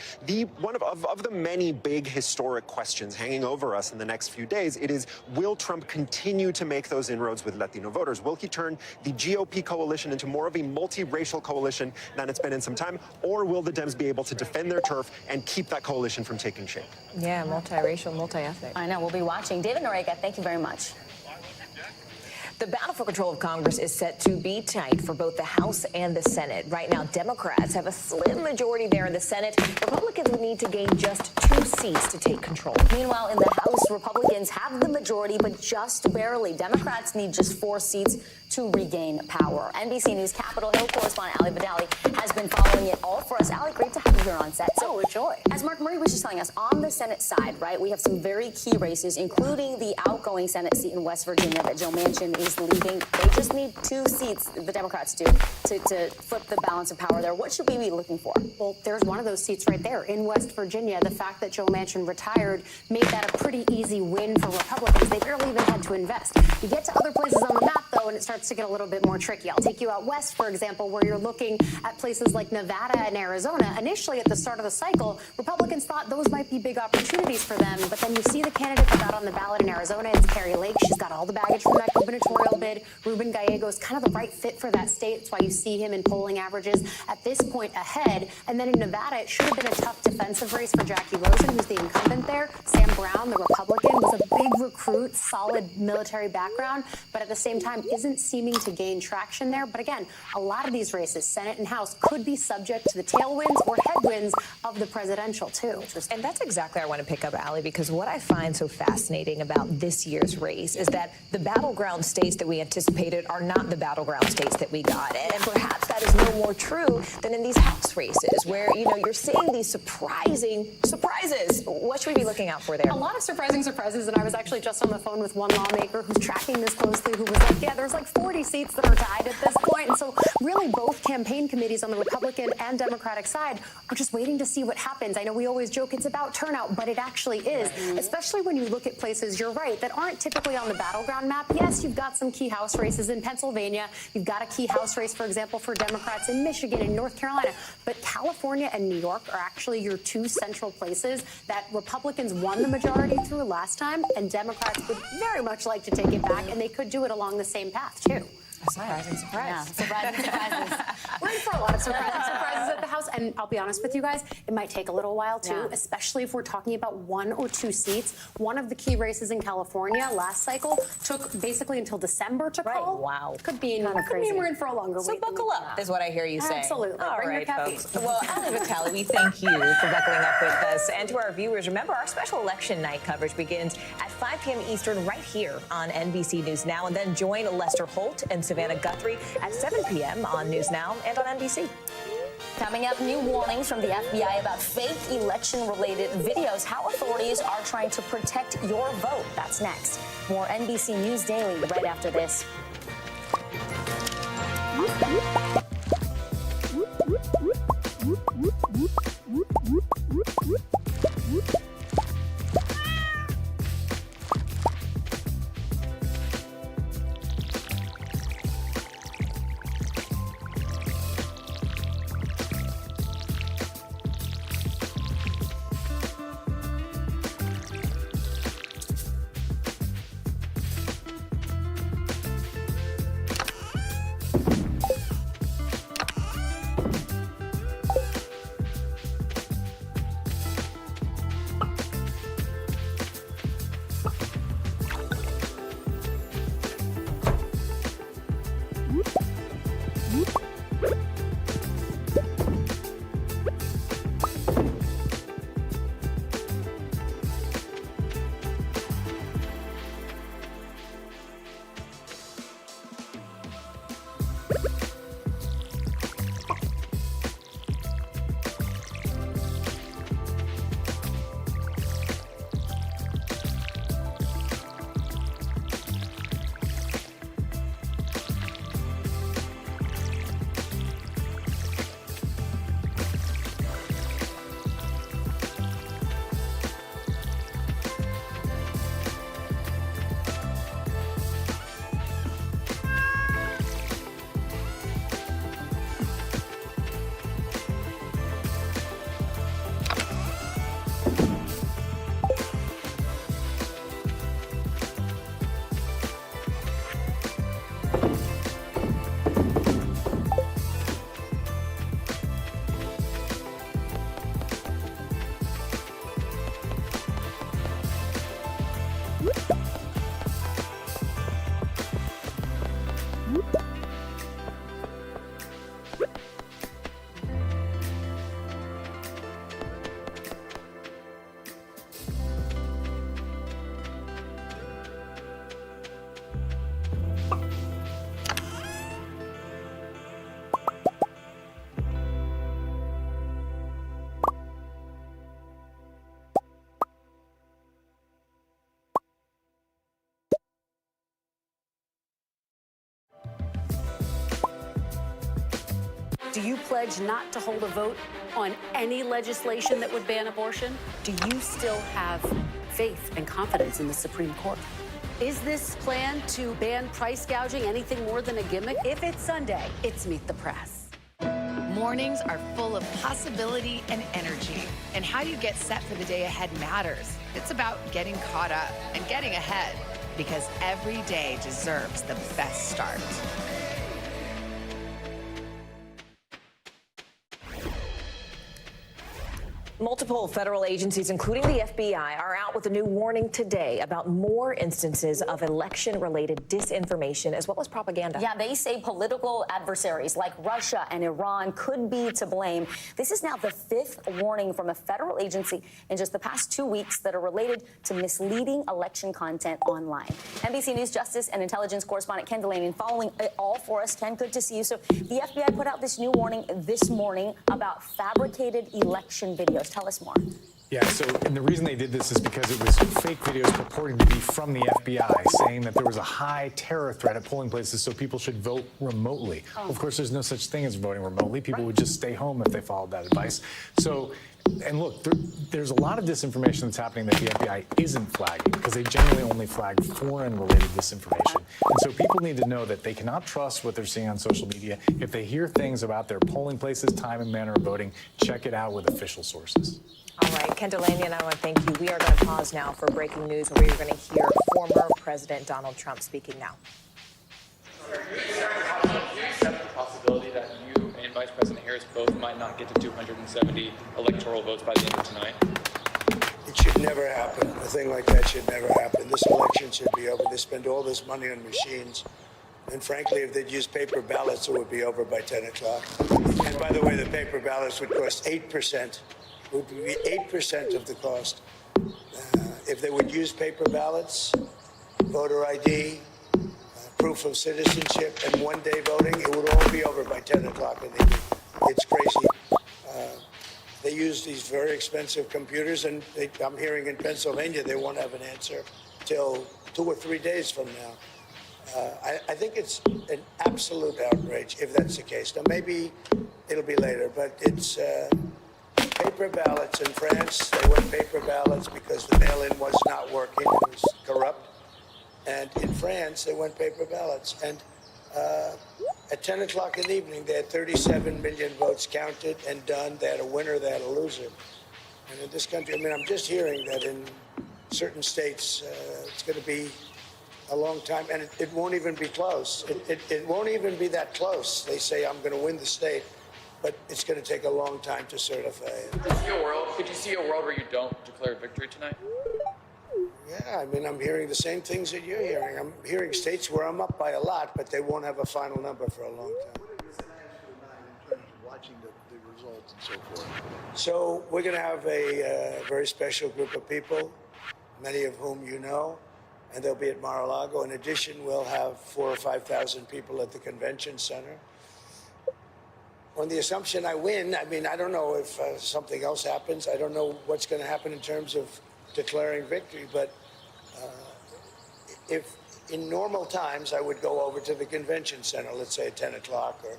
one of the many big historic questions hanging over us in the next few days. It is, will Trump continue to make those inroads with Latino voters? Will he turn the GOP coalition into more of a multiracial coalition than it's been in some time? Or will the Dems be able to defend their turf and keep that coalition from taking shape? Yeah, multiracial, multi-ethnic. I know. We'll be watching. David Noriega, thank you very much. The battle for control of Congress is set to be tight for both the House and the Senate. Right now, Democrats have a slim majority there in the Senate. Republicans would need to gain just 2 seats to take control. Meanwhile, in the House, Republicans have the majority, but just barely. Democrats need just 4 seats to regain power. NBC News Capitol Hill correspondent Ali Vidali has been following it all for us. Ali, great to have you here on set. So, a joy. As Mark Murray was just telling us, on the Senate side, right, we have some very key races, including the outgoing Senate seat in West Virginia that Joe Manchin is leaving. They just need 2 seats, the Democrats do, to flip the balance of power there. What should we be looking for? Well, there's one of those seats right there in West Virginia. The fact that Joe Manchin retired made that a pretty easy win for Republicans. They barely even had to invest. You get to other places on the map, though, and it starts to get a little bit more tricky. I'll take you out west, for example, where you're looking at places like Nevada and Arizona. Initially, at the start of the cycle, Republicans thought those might be big opportunities for them. But then you see the candidate that got on the ballot in Arizona. It's Carrie Lake. She's got all the baggage from that gubernatorial bid. Ruben Gallego is kind of the right fit for that state. That's why you see him in polling averages at this point ahead. And then in Nevada, it should have been a tough defensive race for Jackie Rosen, who's the incumbent there. Sam Brown, the Republican, was a big recruit, solid military background, but at the same time isn't seeming to gain traction there. But again, a lot of these races, Senate and House, could be subject to the tailwinds or headwinds of the presidential, too. And that's exactly what I want to pick up, Ali, because what I find so fascinating about this year's race is that the battleground states that we anticipate anticipated are not the battleground states that we got. And perhaps that is no more true than in these House races where, you're seeing these surprising surprises. What should we be looking out for there? A lot of surprising surprises, and I was actually just on the phone with one lawmaker who's tracking this closely, who was like, yeah, there's like 40 seats that are tied at this point. And so really both campaign committees on the Republican and Democratic side are just waiting to see what happens. I know we always joke it's about turnout, but it actually is, especially when you look at places, you're right, that aren't typically on the battleground map. Yes, you've got some key House races in Pennsylvania. You've got a key House race, for example, for Democrats in Michigan and North Carolina. But California and New York are actually your two central places that Republicans won the majority through last time, and Democrats would very much like to take it back, and they could do it along the same path, too. Surprising surprise. Yeah, surprising surprises. We're in for a lot of surprising surprises at the House, and I'll be honest with you guys, it might take a little while too, especially if we're talking about 1 or 2 seats. One of the key races in California last cycle took basically until December to call. Wow. Could mean we're in for a longer wait. So buckle up, is what I hear you saying. Absolutely. All Bring your right, caffeine. folks. Well, Alavi, we thank you for buckling up with us. And to our viewers, remember our special election night coverage begins at 5 p.m. Eastern right here on NBC News Now. And then join Lester Holt and Savannah Guthrie at 7 p.m. on News Now and on NBC. Coming up, new warnings from the FBI about fake election-related videos, how authorities are trying to protect your vote. That's next. More NBC News Daily right after this. Do you pledge not to hold a vote on any legislation that would ban abortion? Do you still have faith and confidence in the Supreme Court? Is this plan to ban price gouging anything more than a gimmick? If it's Sunday, it's Meet the Press. Mornings are full of possibility and energy, and how you get set for the day ahead matters. It's about getting caught up and getting ahead, because every day deserves the best start. Multiple federal agencies, including the FBI, are out with a new warning today about more instances of election-related disinformation as well as propaganda. Yeah, they say political adversaries like Russia and Iran could be to blame. This is now the 5th warning from a federal agency in just the past 2 weeks that are related to misleading election content online. NBC News Justice and Intelligence correspondent Ken Delaney following it all for us. Ken, good to see you. So the FBI put out this new warning this morning about fabricated election videos. Tell us more. Yeah, and the reason they did this is because it was fake videos purporting to be from the FBI saying that there was a high terror threat at polling places, so people should vote remotely. Oh. Of course, there's no such thing as voting remotely. People would just stay home if they followed that advice. And look, there's a lot of disinformation that's happening that the FBI isn't flagging because they generally only flag foreign-related disinformation. And so people need to know that they cannot trust what they're seeing on social media. If they hear things about their polling places, time and manner of voting, check it out with official sources. All right, Ken Delaney, and I want to thank you. We are going to pause now for breaking news where you're going to hear former President Donald Trump speaking now. Do you accept the possibility that you and Vice President Harris both might not get to 270 electoral votes by the end of tonight? It should never happen. A thing like that should never happen. This election should be over. They spend all this money on machines. And frankly, if they'd use paper ballots, it would be over by 10 o'clock. And by the way, the paper ballots would cost 8%. It would be 8% of the cost. If they would use paper ballots, voter ID, proof of citizenship, and one-day voting, it would all be over by 10 o'clock in the evening. It's crazy. They use these very expensive computers, and I'm hearing in Pennsylvania they won't have an answer till 2 or 3 days from now. I think it's an absolute outrage if that's the case. Now, maybe it'll be later, but it's paper ballots. In France, they went paper ballots because the mail-in was not working. It was corrupt. And in France, they went paper ballots. And at 10 o'clock in the evening, they had 37 million votes counted and done. They had a winner, they had a loser. And in this country, I mean, I'm just hearing that in certain states, it's going to be a long time, and it won't even be close. It won't even be that close. They say, I'm going to win the state, but it's going to take a long time to certify it. Could you see a world where you don't declare victory tonight? Yeah, I mean, I'm hearing the same things that you're hearing. I'm hearing states where I'm up by a lot, but they won't have a final number for a long time. Watching the results and so forth. So we're going to have a very special group of people, many of whom you know, and they'll be at Mar-a-Lago. In addition, we'll have 4,000 or 5,000 people at the convention center. On the assumption I win, I mean, I don't know if something else happens. I don't know what's going to happen in terms of declaring victory, but if in normal times I would go over to the convention center, let's say at 10 o'clock or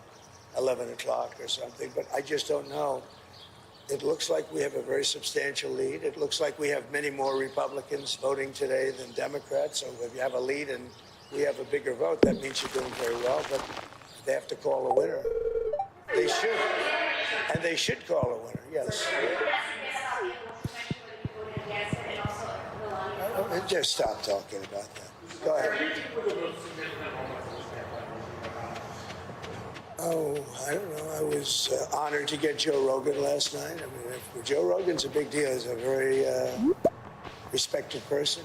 11 o'clock or something, but I just don't know. It looks like we have a very substantial lead. It looks like we have many more Republicans voting today than Democrats. So if you have a lead and we have a bigger vote, that means you're doing very well, but they have to call a winner. They should. And they should call a winner, yes. Just stop talking about that. Go ahead. Oh, I don't know. I was honored to get Joe Rogan last night. I mean, Joe Rogan's a big deal. He's a very respected person.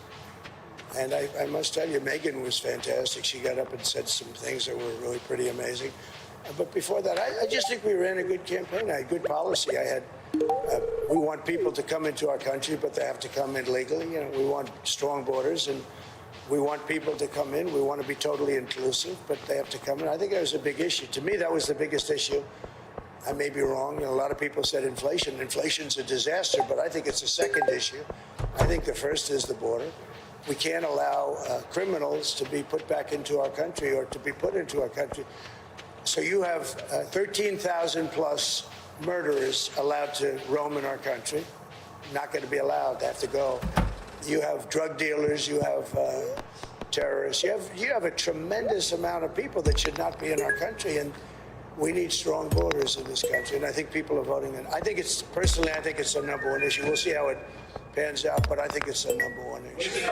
And I must tell you, Megan was fantastic. She got up and said some things that were really pretty amazing. But before that, I just think we ran a good campaign. I had good policy. We want people to come into our country, but they have to come in legally. You know, we want strong borders, and we want people to come in. We want to be totally inclusive, but they have to come in. I think that was a big issue. To me, that was the biggest issue. I may be wrong. You know, a lot of people said inflation. Inflation's a disaster, but I think it's a second issue. I think the first is the border. We can't allow criminals to be put back into our country or to be put into our country. So you have 13,000 plus murderers allowed to roam in our country. Not going to be allowed. They have to go. You have drug dealers. You have terrorists. You have a tremendous amount of people that should not be in our country, and we need strong borders in this country. And I think people are voting in. I think it's the number one issue. We'll see how it pans out, but I think it's the number one issue.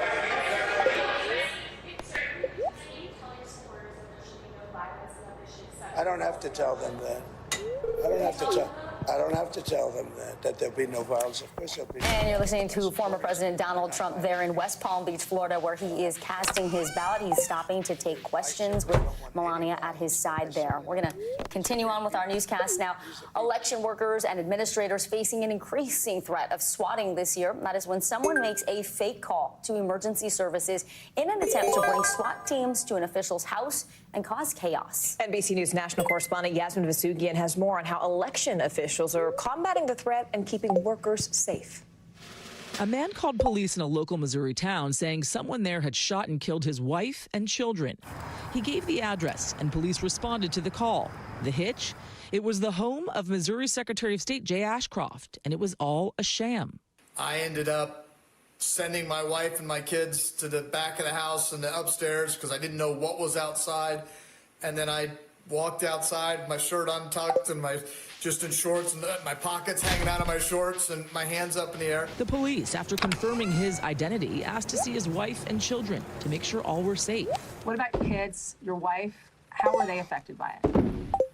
I don't have to tell them that. I don't have to tell them that there'll be no violence. Of course there'll be no violence. And you're listening to former President Donald Trump there in West Palm Beach, Florida, where he is casting his ballot. He's stopping to take questions with Melania at his side there. We're going to continue on with our newscast now. Election workers and administrators facing an increasing threat of swatting this year. That is when someone makes a fake call to emergency services in an attempt to bring SWAT teams to an official's house and cause chaos. NBC News national correspondent Yasmin Vasugian has more on how election officials are combating the threat and keeping workers safe. A man called police in a local Missouri town saying someone there had shot and killed his wife and children. He gave the address and police responded to the call. The hitch? It was the home of Missouri Secretary of State Jay Ashcroft, and it was all a sham. I ended up sending my wife and my kids to the back of the house and the upstairs because I didn't know what was outside. And then I walked outside, my shirt untucked and just in shorts and my pockets hanging out of my shorts and my hands up in the air. The police, after confirming his identity, asked to see his wife and children to make sure all were safe. What about your kids, your wife? How were they affected by it?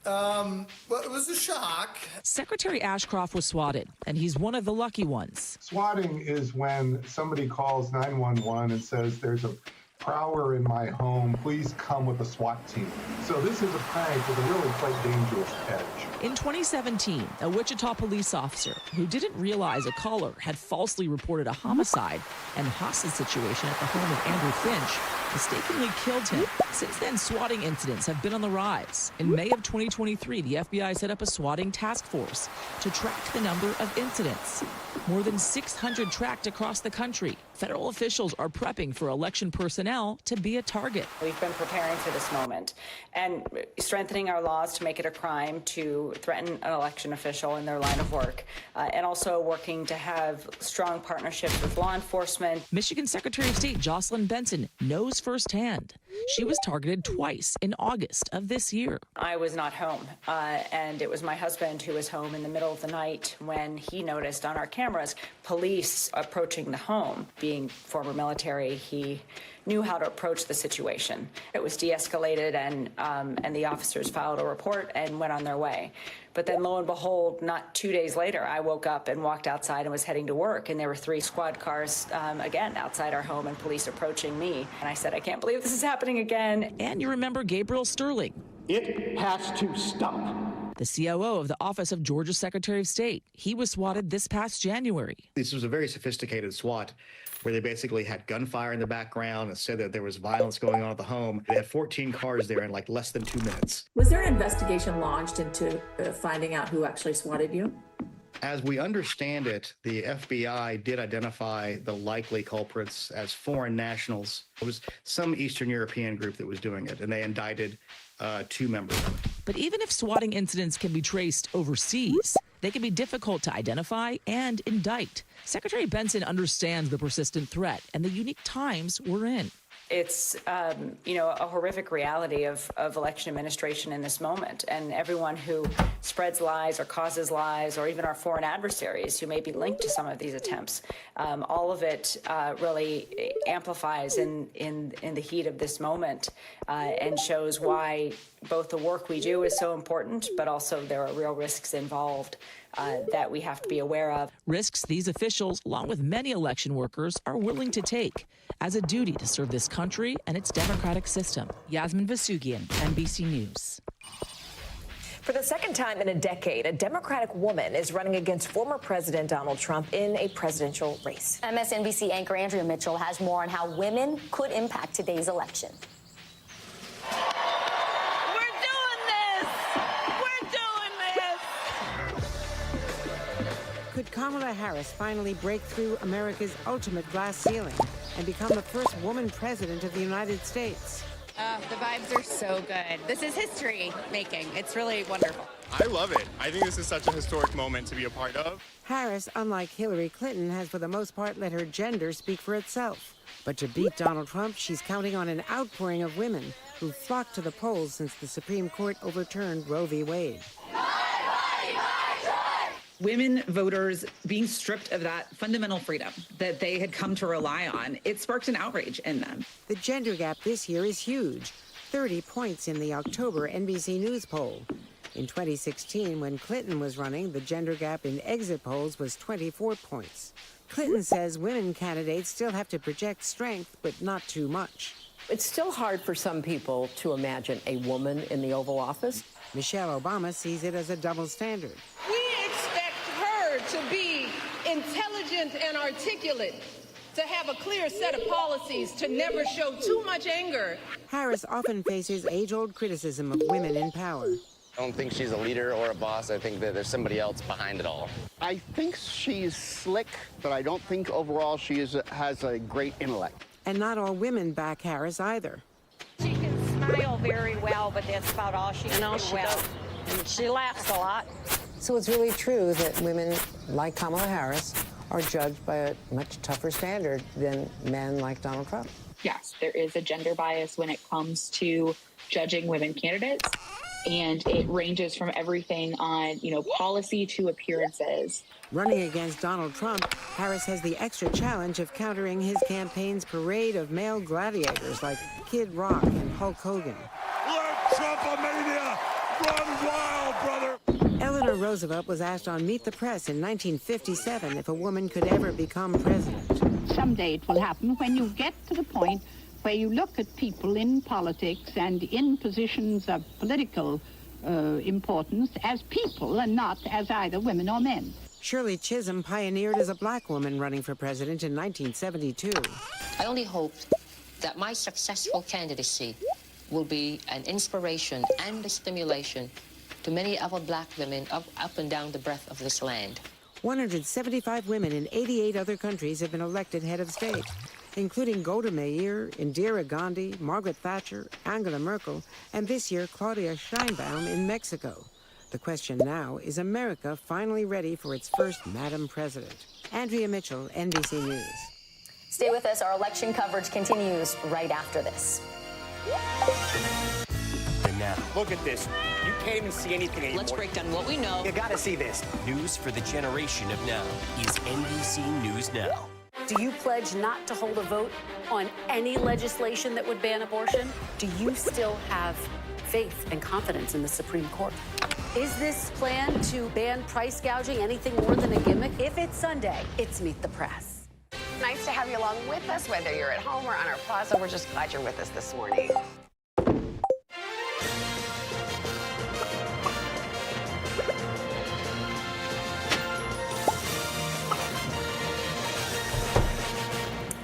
Well, it was a shock. Secretary Ashcroft was swatted, and he's one of the lucky ones. Swatting is when somebody calls 911 and says there's a prowler in my home, please come with a SWAT team. So this is a prank with a really quite dangerous edge. In 2017, a Wichita police officer who didn't realize a caller had falsely reported a homicide and hostage situation at the home of Andrew Finch mistakenly killed him. Since then, swatting incidents have been on the rise. In May of 2023, the FBI set up a swatting task force to track the number of incidents. More than 600 tracked across the country. Federal officials are prepping for election personnel to be a target. We've been preparing for this moment and strengthening our laws to make it a crime to threaten an election official in their line of work, and also working to have strong partnerships with law enforcement. Michigan Secretary of State Jocelyn Benson knows firsthand. She was targeted twice in August of this year. I was not home, and it was my husband who was home in the middle of the night when he noticed on our cameras police approaching the home. Being former military, he knew how to approach the situation. It was de-escalated, and the officers filed a report and went on their way. But then, lo and behold, not 2 days later, I woke up and walked outside and was heading to work, and there were 3 squad cars, again, outside our home and police approaching me. And I said, I can't believe this is happening again. And you remember Gabriel Sterling. It has to stop. The COO of the Office of Georgia Secretary of State. He was swatted this past January. This was a very sophisticated SWAT where they basically had gunfire in the background and said that there was violence going on at the home. They had 14 cars there in like less than 2 minutes. Was there an investigation launched into finding out who actually swatted you? As we understand it, the FBI did identify the likely culprits as foreign nationals. It was some Eastern European group that was doing it, and they indicted 2 members of it. But even if swatting incidents can be traced overseas, they can be difficult to identify and indict. Secretary Benson understands the persistent threat and the unique times we're in. It's, a horrific reality of election administration in this moment. And everyone who spreads lies or causes lies, or even our foreign adversaries who may be linked to some of these attempts, all of it really amplifies in the heat of this moment and shows why both the work we do is so important, but also there are real risks involved that we have to be aware of. Risks these officials, along with many election workers, are willing to take as a duty to serve this country and its democratic system. Yasmin Vasugian, NBC News. For the second time in a decade, a Democratic woman is running against former President Donald Trump in a presidential race. MSNBC anchor Andrea Mitchell has more on how women could impact today's election. Could Kamala Harris finally break through America's ultimate glass ceiling and become the first woman president of the United States? The vibes are so good. This is history making. It's really wonderful. I love it. I think this is such a historic moment to be a part of. Harris, unlike Hillary Clinton, has for the most part let her gender speak for itself. But to beat Donald Trump, she's counting on an outpouring of women who've flocked to the polls since the Supreme Court overturned Roe v. Wade. Women voters being stripped of that fundamental freedom that they had come to rely on, it sparked an outrage in them. The gender gap this year is huge, 30 points in the October NBC News poll. In 2016, when Clinton was running, the gender gap in exit polls was 24 points. Clinton says women candidates still have to project strength, but not too much. It's still hard for some people to imagine a woman in the Oval Office. Michelle Obama sees it as a double standard. We expect her to be intelligent and articulate, to have a clear set of policies, to never show too much anger. Harris often faces age-old criticism of women in power. I don't think she's a leader or a boss. I think that there's somebody else behind it all. I think she's slick, but I don't think overall she has a great intellect. And not all women back Harris either. She can smile very well, but that's about all she can do well. And she laughs a lot. So it's really true that women like Kamala Harris are judged by a much tougher standard than men like Donald Trump. Yes, there is a gender bias when it comes to judging women candidates. And it ranges from everything on, policy to appearances. Running against Donald Trump, Harris has the extra challenge of countering his campaign's parade of male gladiators like Kid Rock and Hulk Hogan. Let Trumpomania run wild, brother! Eleanor Roosevelt was asked on Meet the Press in 1957 if a woman could ever become president. Someday it will happen when you get to the point where you look at people in politics and in positions of political importance as people and not as either women or men. Shirley Chisholm pioneered as a black woman running for president in 1972. I only hope that my successful candidacy will be an inspiration and a stimulation to many other black women up and down the breadth of this land. 175 women in 88 other countries have been elected head of state, including Golda Meir, Indira Gandhi, Margaret Thatcher, Angela Merkel, and this year Claudia Sheinbaum in Mexico. The question now, is America finally ready for its first Madam President? Andrea Mitchell, NBC News. Stay with us. Our election coverage continues right after this. And now, look at this. You can't even see anything anymore. Let's break down what we know. You gotta see this. News for the generation of now is NBC News Now. Do you pledge not to hold a vote on any legislation that would ban abortion? Do you still have faith and confidence in the Supreme Court? Is this plan to ban price gouging anything more than a gimmick? If it's Sunday, it's Meet the Press. Nice to have you along with us, whether you're at home or on our plaza. We're just glad you're with us this morning.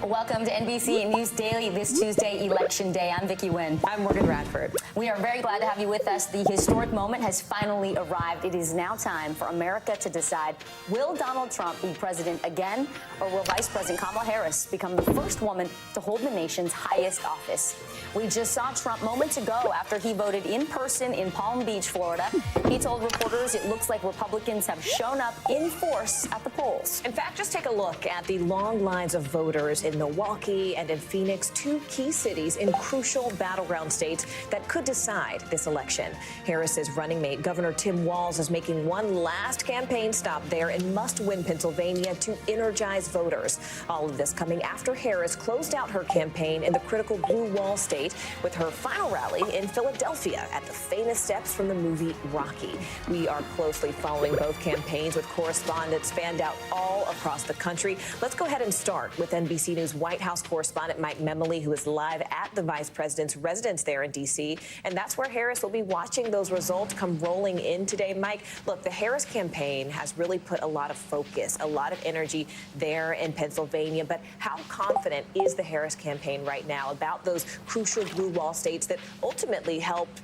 Welcome to NBC News Daily this Tuesday, Election Day. I'm Vicki Nguyen. I'm Morgan Radford. We are very glad to have you with us. The historic moment has finally arrived. It is now time for America to decide, will Donald Trump be president again, or will Vice President Kamala Harris become the first woman to hold the nation's highest office? We just saw Trump moments ago after he voted in person in Palm Beach, Florida. He told reporters it looks like Republicans have shown up in force at the polls. In fact, just take a look at the long lines of voters in Milwaukee and in Phoenix, two key cities in crucial battleground states that could decide this election. Harris's running mate, Governor Tim Walz, is making one last campaign stop there in must-win Pennsylvania to energize voters. All of this coming after Harris closed out her campaign in the critical Blue Wall State with her final rally in Philadelphia at the famous steps from the movie Rocky. We are closely following both campaigns with correspondents fanned out all across the country. Let's go ahead and start with NBC News White House correspondent Mike Memoli, who is live at the vice president's residence there in D.C. And that's where Harris will be watching those results come rolling in today. Mike, look, the Harris campaign has really put a lot of focus, a lot of energy there in Pennsylvania. But how confident is the Harris campaign right now about those crucial blue wall states that ultimately helped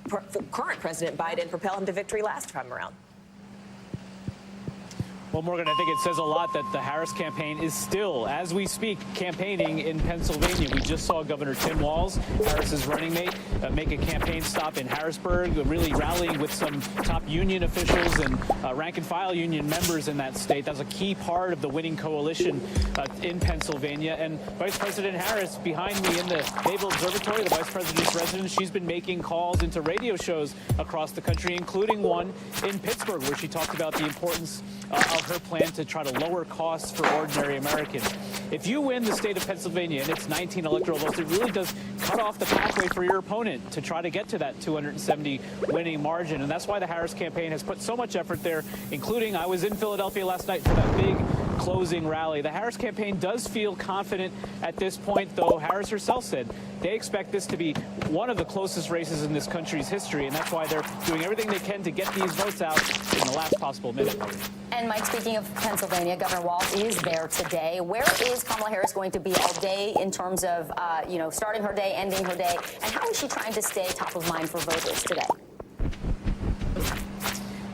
current President Biden propel him to victory last time around? Well, Morgan, I think it says a lot that the Harris campaign is still, as we speak, campaigning in Pennsylvania. We just saw Governor Tim Walz, Harris's running mate, make a campaign stop in Harrisburg, really rallying with some top union officials and rank-and-file union members in that state. That's a key part of the winning coalition in Pennsylvania. And Vice President Harris, behind me in the Naval Observatory, the Vice President's residence, she's been making calls into radio shows across the country, including one in Pittsburgh, where she talked about the importance of her plan to try to lower costs for ordinary Americans. if you win the state of Pennsylvania and it's 19 electoral votes, it really does cut off the pathway for your opponent to try to get to that 270 winning margin. And that's why the Harris campaign has put so much effort there, including I was in Philadelphia last night for that big closing rally. The Harris campaign does feel confident at this point, though Harris herself said they expect this to be one of the closest races in this country's history, and that's why they're doing everything they can to get these votes out in the last possible minute. And Mike, speaking of Pennsylvania, Governor Walz is there today. Where is Kamala Harris going to be all day in terms of, starting her day, ending her day, and how is she trying to stay top of mind for voters today?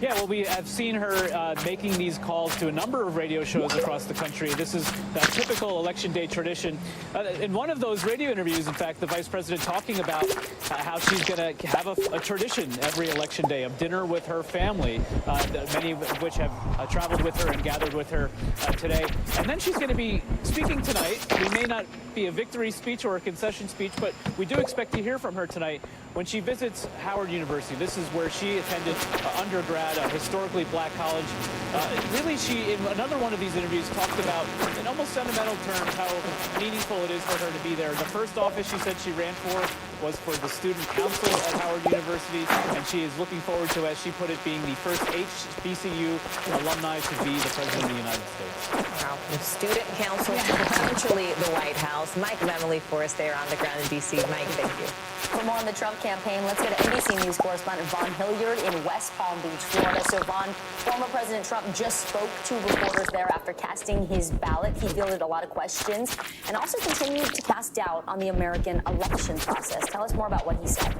Yeah, well, we have seen her making these calls to a number of radio shows across the country. This is a typical Election Day tradition. In one of those radio interviews, in fact, the vice president talking about how she's going to have a tradition every Election Day of dinner with her family, many of which have traveled with her and gathered with her today. And then she's going to be speaking tonight. We may not be a victory speech or a concession speech, but we do expect to hear from her tonight when she visits Howard University. This is where she attended undergrad, a historically black college. Really, she, in another one of these interviews, talked about, in almost sentimental terms, how meaningful it is for her to be there. The first office she said she ran for was for the student council at Howard University, and she is looking forward to, as she put it, being the first HBCU alumni to be the president of the United States. Wow. The student council, potentially the White House. Mike and Emily for us there on the ground in D.C. Mike, thank you. For more on the Trump campaign, let's get to NBC News correspondent Vaughn Hilliard in West Palm Beach, Florida. So, Vaughn, former President Trump just spoke to reporters there after casting his ballot. He fielded a lot of questions and also continued to cast doubt on the American election process. Tell us more about what he said.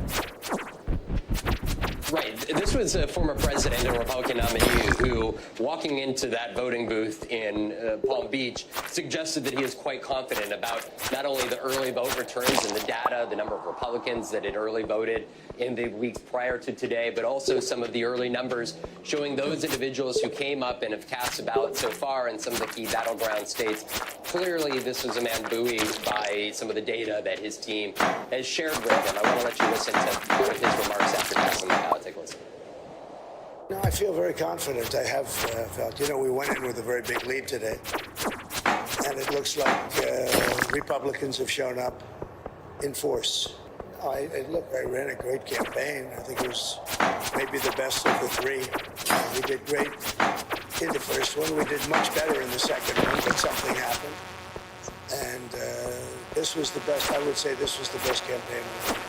Right. This was a former president and Republican nominee who, walking into that voting booth in Palm Beach, suggested that he is quite confident about not only the early vote returns and the data, the number of Republicans that had early voted in the weeks prior to today, but also some of the early numbers showing those individuals who came up and have cast a ballot so far in some of the key battleground states. Clearly, this was a man buoyed by some of the data that his team has shared with him. I want to let you listen to one of his remarks after casting the ballot. Take a listen. No, I feel very confident. I have felt. We went in with a very big lead today, and it looks like Republicans have shown up in force. Look, I ran a great campaign. I think it was maybe the best of the three. We did great in the first one. We did much better in the second one, but something happened. And this was the best. I would say this was the best campaign.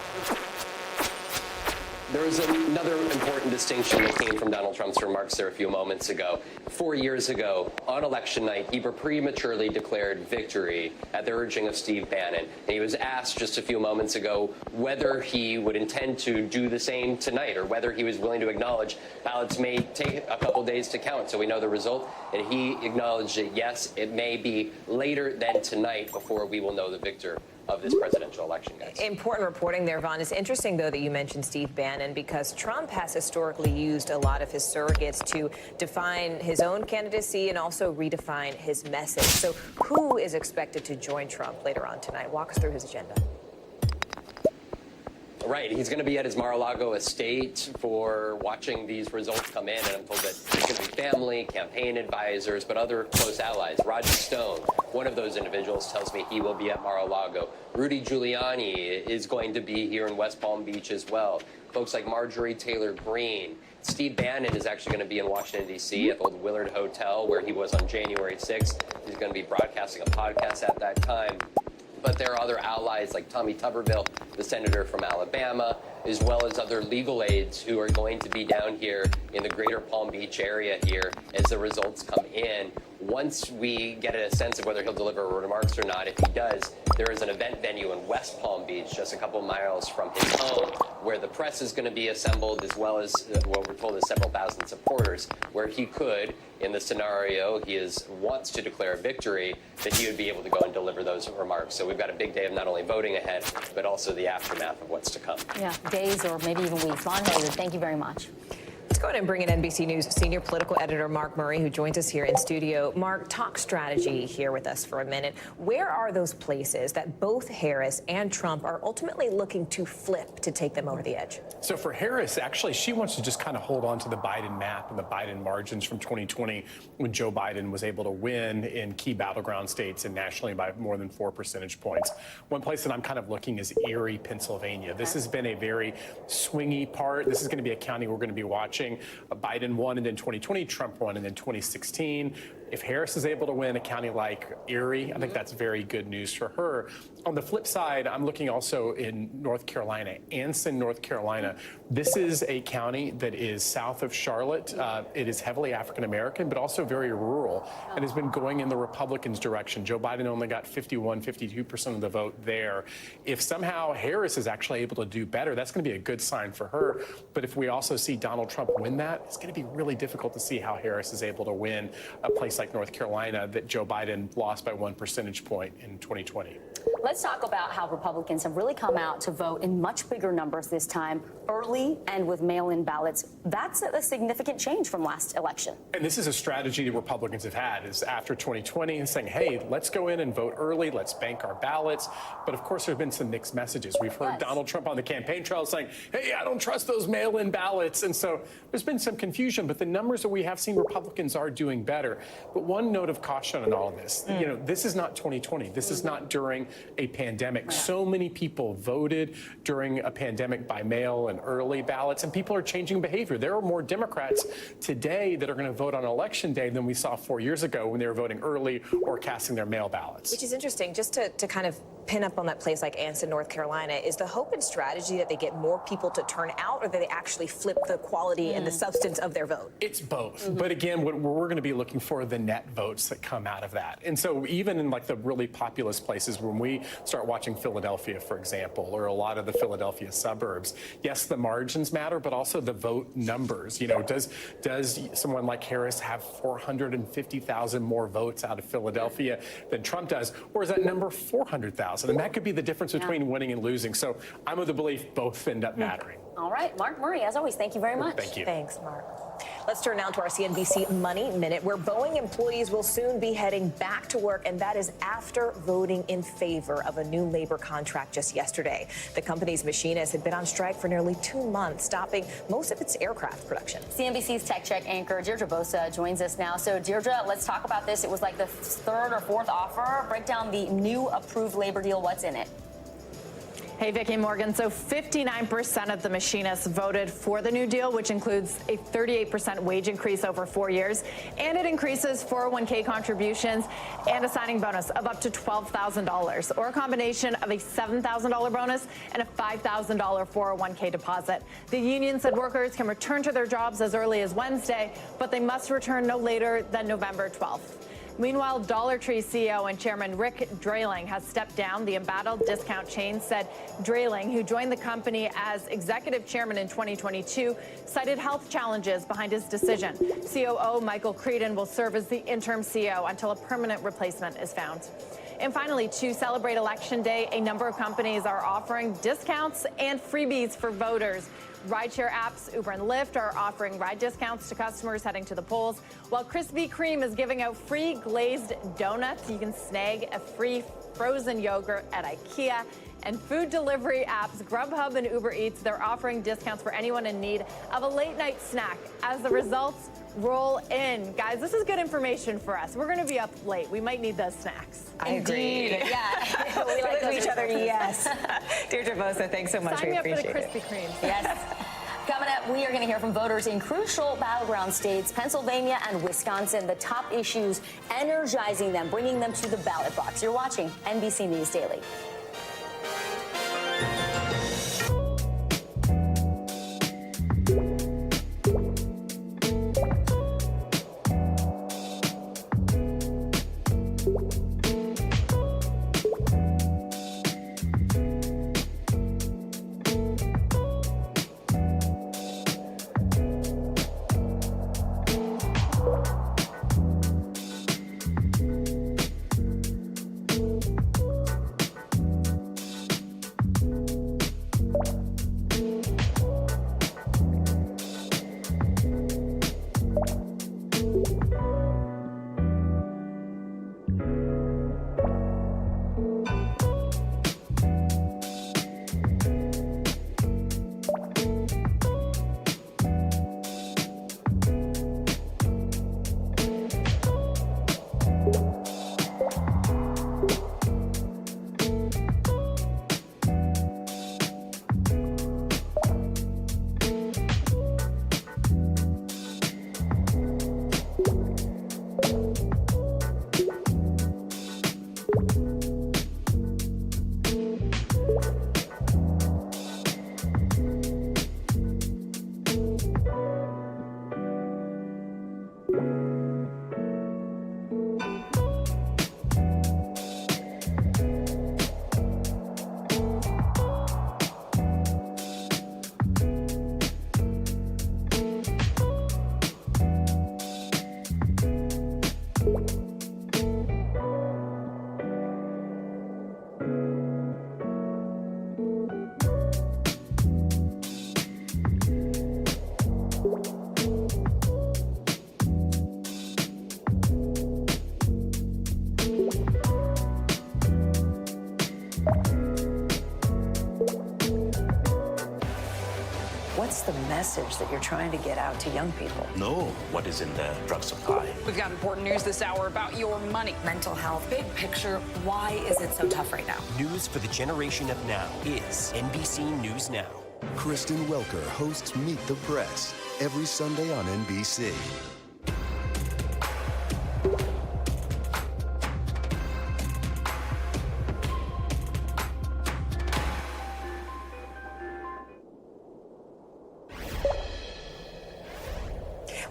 There was another important distinction that came from Donald Trump's remarks there a few moments ago. 4 years ago, on election night, he prematurely declared victory at the urging of Steve Bannon. And he was asked just a few moments ago whether he would intend to do the same tonight or whether he was willing to acknowledge ballots may take a couple days to count so we know the result. And he acknowledged that, yes, it may be later than tonight before we will know the victor of this presidential election, guys. Important reporting there, Vaughn. It's interesting, though, that you mentioned Steve Bannon, because Trump has historically used a lot of his surrogates to define his own candidacy and also redefine his message. So who is expected to join Trump later on tonight? Walk us through his agenda. Right. He's going to be at his Mar-a-Lago estate for watching these results come in. And I'm told that it's going to be family, campaign advisors, but other close allies. Roger Stone, one of those individuals, tells me he will be at Mar-a-Lago. Rudy Giuliani is going to be here in West Palm Beach as well. Folks like Marjorie Taylor Greene. Steve Bannon is actually going to be in Washington, D.C. at the old Willard Hotel where he was on January 6th. He's going to be broadcasting a podcast at that time. But there are other allies like Tommy Tuberville, the senator from Alabama, as well as other legal aides who are going to be down here in the greater Palm Beach area here as the results come in. Once we get a sense of whether he'll deliver remarks or not, if he does, there is an event venue in West Palm Beach, just a couple miles from his home, where the press is going to be assembled, as well as what we're told is several thousand supporters, where he could, in the scenario he wants to declare victory, that he would be able to go and deliver those remarks. So we've got a big day of not only voting ahead, but also the aftermath of what's to come. Yeah, days or maybe even weeks. Vaughn Hilliard, thank you very much. go ahead and bring in NBC News senior political editor Mark Murray, who joins us here in studio. Mark, talk strategy here with us for a minute. Where are those places that both Harris and Trump are ultimately looking to flip to take them over the edge? So for Harris, actually, she wants to just kind of hold on to the Biden map and the Biden margins from 2020 when Joe Biden was able to win in key battleground states and nationally by more than 4 percentage points. One place that I'm kind of looking is Erie, Pennsylvania. This has been a very swingy part. This is going to be a county we're going to be watching. Biden won, and then 2020, Trump won, and then 2016. If Harris is able to win a county like Erie, I think that's very good news for her. On the flip side, I'm looking also in North Carolina, Anson, North Carolina. This is a county that is south of Charlotte. It is heavily African-American, but also very rural, and has been going in the Republicans' direction. Joe Biden only got 52% of the vote there. If somehow Harris is actually able to do better, that's going to be a good sign for her. But if we also see Donald Trump win that, it's going to be really difficult to see how Harris is able to win a place like North Carolina that Joe Biden lost by 1 percentage point in 2020. Let's talk about how Republicans have really come out to vote in much bigger numbers this time, early and with mail-in ballots. That's a significant change from last election. And this is a strategy that Republicans have had, is after 2020 and saying, hey, let's go in and vote early, let's bank our ballots. But of course, there have been some mixed messages. We've heard Donald Trump on the campaign trail saying, hey, I don't trust those mail-in ballots. And so there's been some confusion, but the numbers that we have seen, Republicans are doing better. But one note of caution on all of this, you know, this is not 2020. This is not during a pandemic. So many people voted during a pandemic by mail and early ballots, and people are changing behavior. There are more Democrats today that are going to vote on election day than we saw 4 years ago when they were voting early or casting their mail ballots. Which is interesting, just to kind of pin up on that place like Anson, North Carolina. Is the hope and strategy that they get more people to turn out, or that they actually flip the quality and the substance of their vote? It's both. But again, what we're going to be looking for are the net votes that come out of that. And so even in like the really populous places, when we start watching Philadelphia, for example, or a lot of the Philadelphia suburbs, yes, the margins matter, but also the vote numbers. You know, does someone like Harris have 450,000 more votes out of Philadelphia than Trump does? Or is that number 400,000? And that could be the difference between winning and losing. So I'm of the belief both end up mattering. All right, Mark Murray, as always, thank you very much. Thank you. Thanks, Mark. Let's turn now to our CNBC Money Minute, where Boeing employees will soon be heading back to work, and that is after voting in favor of a new labor contract just yesterday. The company's machinists had been on strike for nearly 2 months, stopping most of its aircraft production. CNBC's Tech Check anchor Deirdre Bosa joins us now. So, Deirdre, let's talk about this. It was like the third or fourth offer. Break down the new approved labor deal. What's in it? Hey, Vicki Morgan. So 59% of the machinists voted for the new deal, which includes a 38% wage increase over 4 years. And it increases 401k contributions and a signing bonus of up to $12,000, or a combination of a $7,000 bonus and a $5,000 401k deposit. The union said workers can return to their jobs as early as Wednesday, but they must return no later than November 12th. Meanwhile, Dollar Tree CEO and Chairman Rick Drayling has stepped down. The embattled discount chain said Drayling, who joined the company as executive chairman in 2022, cited health challenges behind his decision. COO Michael Creedon will serve as the interim CEO until a permanent replacement is found. And finally, to celebrate Election Day, a number of companies are offering discounts and freebies for voters. Rideshare apps Uber and Lyft are offering ride discounts to customers heading to the polls, while Krispy Kreme is giving out free glazed donuts. You can snag a free frozen yogurt at IKEA. And food delivery apps Grubhub and Uber Eats, they're offering discounts for anyone in need of a late night snack. As the results roll in, guys, this is good information for us. We're going to be up late. We might need those snacks. I agree. Yeah. We like each other. Yes. Deirdre Bosa, thanks so much. Sign me up for the appreciate Krispy Kremes. Yes. Coming up, we are going to hear from voters in crucial battleground states, Pennsylvania and Wisconsin, the top issues energizing them, bringing them to the ballot box. You're watching NBC News Daily. What's the message that you're trying to get out to young people? Know what is in the drug supply. We've got important news this hour about your money. Mental health, big picture, why is it so tough right now? News for the generation of now is NBC News Now. Kristen Welker hosts Meet the Press every Sunday on NBC.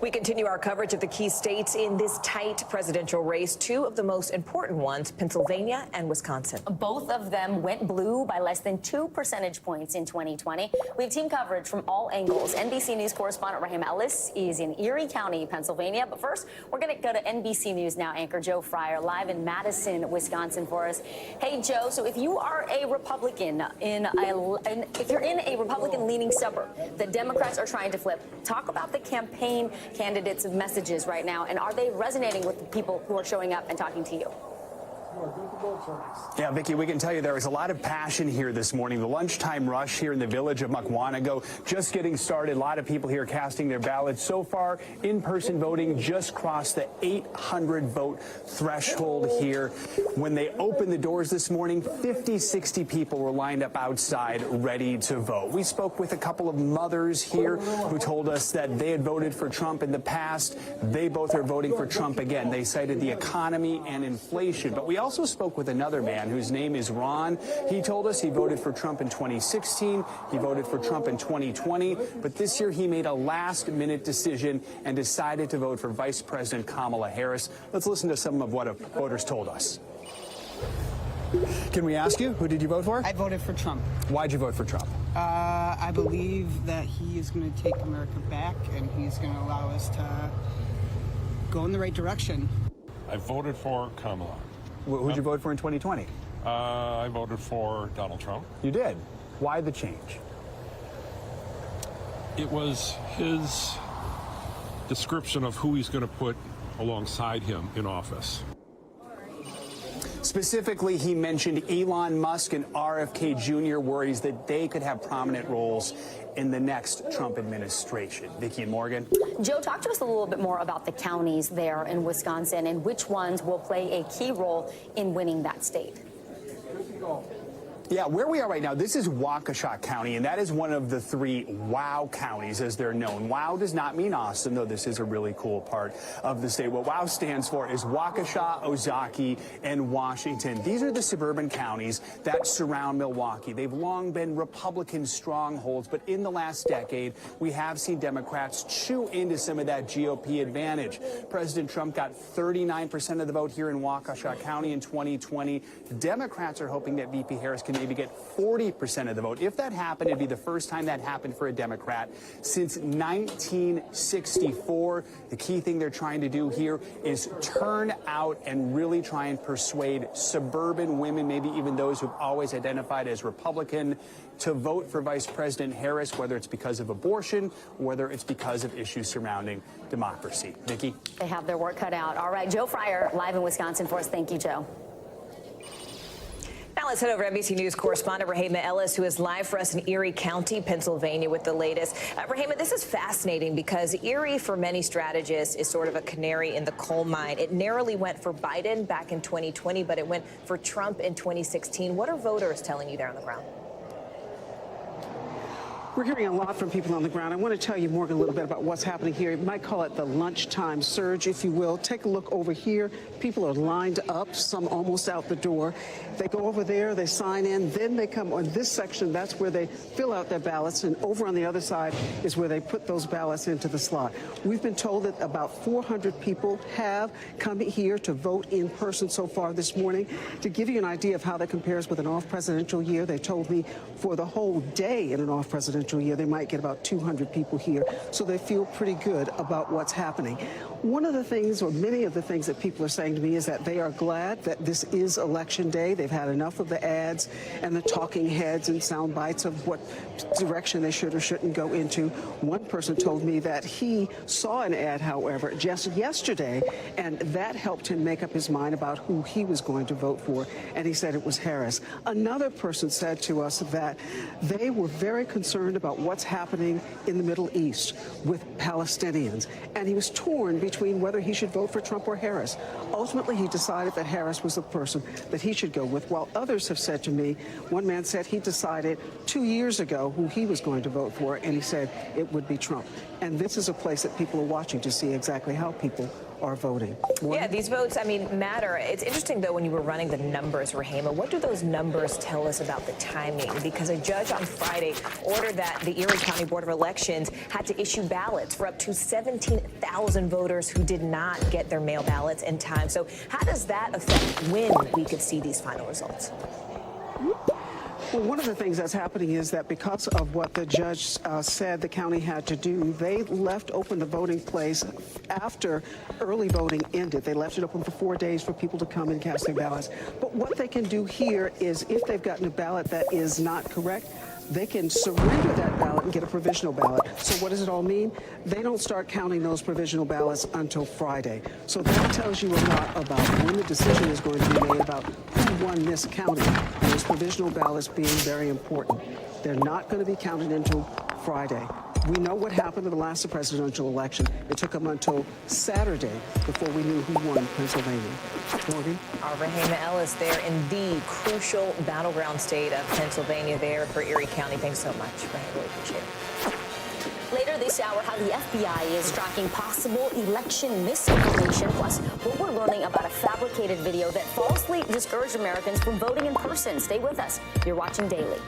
We continue our coverage of the key states in this tight presidential race, two of the most important ones, Pennsylvania and Wisconsin. Both of them went blue by less than 2 percentage points in 2020. We have team coverage from all angles. NBC News correspondent Raheem Ellis is in Erie County, Pennsylvania. But first, we're going to go to NBC News Now anchor Joe Fryer live in Madison, Wisconsin for us. Hey, Joe, so if you are a Republican if you're in a Republican-leaning suburb that Democrats are trying to flip, talk about the campaign candidates' messages right now, and are they resonating with the people who are showing up and talking to you? Yeah, Vicki, we can tell you there is a lot of passion here this morning. The lunchtime rush here in the village of Mukwonago just getting started. A lot of people here casting their ballots. So far, in-person voting just crossed the 800 vote threshold here. When they opened the doors this morning, 50, 60 people were lined up outside ready to vote. We spoke with a couple of mothers here who told us that they had voted for Trump in the past. They both are voting for Trump again. They cited the economy and inflation. But we also spoke with another man whose name is Ron. He told us he voted for Trump in 2016. He voted for Trump in 2020. But this year he made a last-minute decision and decided to vote for Vice President Kamala Harris. Let's listen to some of what voters told us. Can we ask you, who did you vote for? I voted for Trump. Why'd you vote for Trump? I believe that he is going to take America back, and he's going to allow us to go in the right direction. I voted for Kamala. Who'd you vote for in 2020? I voted for Donald Trump. You did? Why the change? It was his description of who he's going to put alongside him in office. Specifically, he mentioned Elon Musk and RFK Jr. worries that they could have prominent roles in the next Trump administration. Vicki and Morgan. Joe, talk to us a little bit more about the counties there in Wisconsin and which ones will play a key role in winning that state. Yeah, where we are right now, this is Waukesha County, and that is one of the 3 WOW counties, as they're known. WOW does not mean Austin, though this is a really cool part of the state. What WOW stands for is Waukesha, Ozaukee, and Washington. These are the suburban counties that surround Milwaukee. They've long been Republican strongholds, but in the last decade, we have seen Democrats chew into some of that GOP advantage. President Trump got 39% of the vote here in Waukesha County in 2020. Democrats are hoping that VP Harris can maybe get 40% of the vote. If that happened, it'd be the first time that happened for a Democrat since 1964. The key thing they're trying to do here is turn out and really try and persuade suburban women, maybe even those who've always identified as Republican, to vote for Vice President Harris, whether it's because of abortion, or whether it's because of issues surrounding democracy. Vicki? They have their work cut out. All right, Joe Fryer, live in Wisconsin for us. Thank you, Joe. Now let's head over to NBC News correspondent Raheem Ellis, who is live for us in Erie County, Pennsylvania, with the latest. Raheem, this is fascinating because Erie, for many strategists, is sort of a canary in the coal mine. It narrowly went for Biden back in 2020, but it went for Trump in 2016. What are voters telling you there on the ground? We're hearing a lot from people on the ground. I want to tell you, Morgan, a little bit about what's happening here. You might call it the lunchtime surge, if you will. Take a look over here. People are lined up, some almost out the door. They go over there, they sign in, then they come on this section. That's where they fill out their ballots, and over on the other side is where they put those ballots into the slot. We've been told that about 400 people have come here to vote in person so far this morning. To give you an idea of how that compares with an off-presidential year, they told me for the whole day in an off-presidential presidential year. They might get about 200 people here, so they feel pretty good about what's happening. One of the things, or many of the things that people are saying to me is that they are glad that this is Election Day. They've had enough of the ads and the talking heads and sound bites of what direction they should or shouldn't go into. One person told me that he saw an ad, however, just yesterday, and that helped him make up his mind about who he was going to vote for, and he said it was Harris. Another person said to us that they were very concerned about what's happening in the Middle East with Palestinians, and he was torn between whether he should vote for Trump or Harris. Ultimately, he decided that Harris was the person that he should go with, while others have said to me, one man said he decided 2 years ago who he was going to vote for, and he said it would be Trump. And this is a place that people are watching to see exactly how people are voting. Yeah, these votes, I mean, matter. It's interesting, though, when you were running the numbers, Rahima, what do those numbers tell us about the timing? Because a judge on Friday ordered that the Erie County Board of Elections had to issue ballots for up to 17,000 voters who did not get their mail ballots in time. So how does that affect when we could see these final results? Well, one of the things that's happening is that because of what the judge said the county had to do, they left open the voting place after early voting ended. They left it open for 4 days for people to come and cast their ballots. But what they can do here is if they've gotten a ballot that is not correct, they can surrender that ballot and get a provisional ballot. So what does it all mean? They don't start counting those provisional ballots until Friday. So that tells you a lot about when the decision is going to be made about who won this county. And those provisional ballots being very important. They're not going to be counted until Friday. We know what happened in the last presidential election. It took them until Saturday before we knew who won Pennsylvania. Morgan? Our Rahima Ellis there in the crucial battleground state of Pennsylvania there for Erie County. Thanks so much, Rahima. Really appreciate it. Later this hour, how the FBI is tracking possible election misinformation, plus what we're learning about a fabricated video that falsely discouraged Americans from voting in person. Stay with us. You're watching Daily.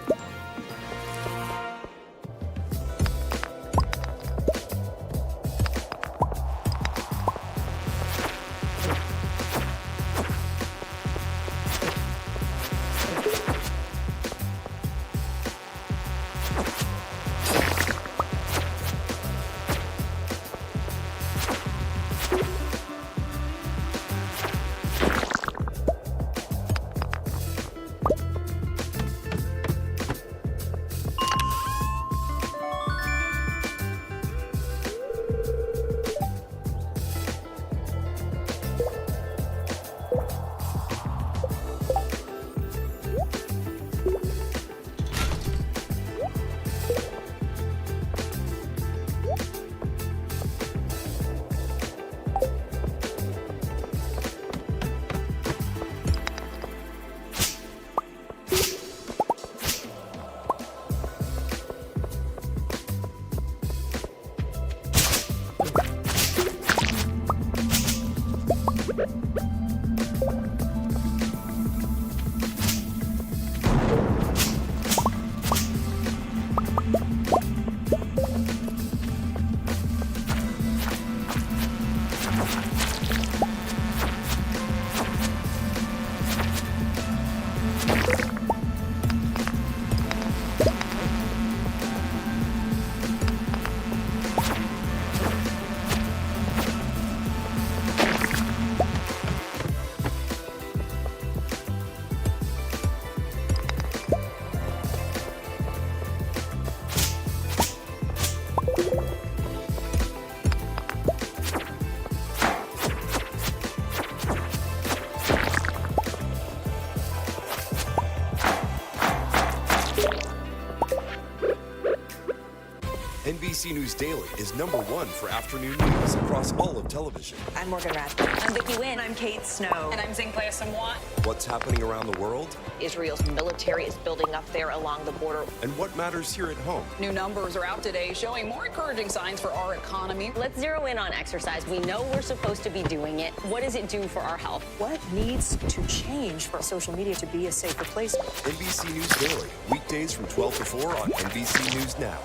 NBC News Daily is #1 for afternoon news across all of television. I'm Morgan Radford. I'm Vicki Wynn. I'm Kate Snow. And I'm Zinklea Samwat. What's happening around the world? Israel's military is building up there along the border. And what matters here at home? New numbers are out today showing more encouraging signs for our economy. Let's zero in on exercise. We know we're supposed to be doing it. What does it do for our health? What needs to change for social media to be a safer place? NBC News Daily, weekdays from 12 to 4 on NBC News Now.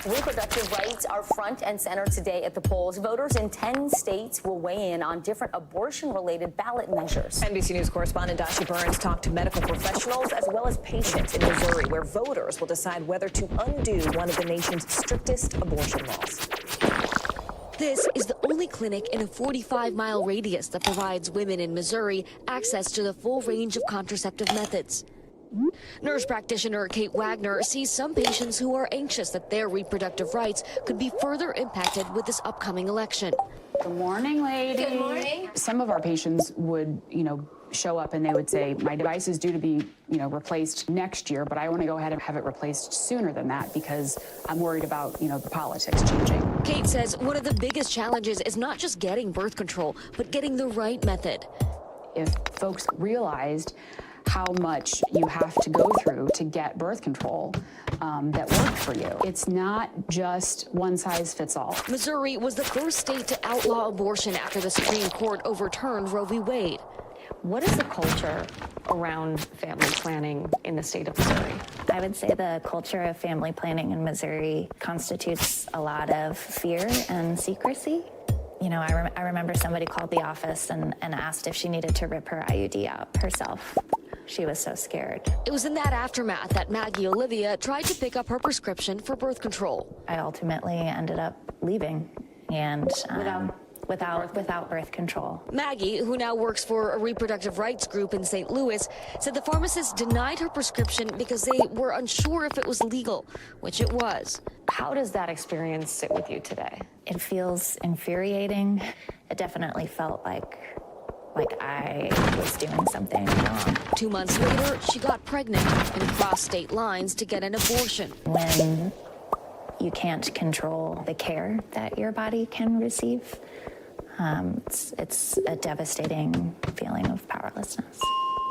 Reproductive rights are front and center today at the polls. Voters in 10 states will weigh in on different abortion-related ballot measures. NBC News correspondent Dasha Burns talked to medical professionals as well as patients in Missouri, where voters will decide whether to undo one of the nation's strictest abortion laws. This is the only clinic in a 45-mile radius that provides women in Missouri access to the full range of contraceptive methods. Nurse practitioner Kate Wagner sees some patients who are anxious that their reproductive rights could be further impacted with this upcoming election. Good morning, lady. Good morning. Some of our patients would, show up and they would say, my device is due to be, replaced next year, but I want to go ahead and have it replaced sooner than that because I'm worried about, the politics changing. Kate says one of the biggest challenges is not just getting birth control, but getting the right method. If folks realized how much you have to go through to get birth control that worked for you. It's not just one size fits all. Missouri was the first state to outlaw abortion after the Supreme Court overturned Roe v. Wade. What is the culture around family planning in the state of Missouri? I would say the culture of family planning in Missouri constitutes a lot of fear and secrecy. I remember somebody called the office and asked if she needed to rip her IUD out herself. She was so scared. It was in that aftermath that Maggie Olivia tried to pick up her prescription for birth control. I ultimately ended up leaving and without birth control. Maggie, who now works for a reproductive rights group in St. Louis, said the pharmacist denied her prescription because they were unsure if it was legal, which it was. How does that experience sit with you today? It feels infuriating. It definitely felt like I was doing something wrong. 2 months later, she got pregnant and crossed state lines to get an abortion. When you can't control the care that your body can receive, it's a devastating feeling of powerlessness.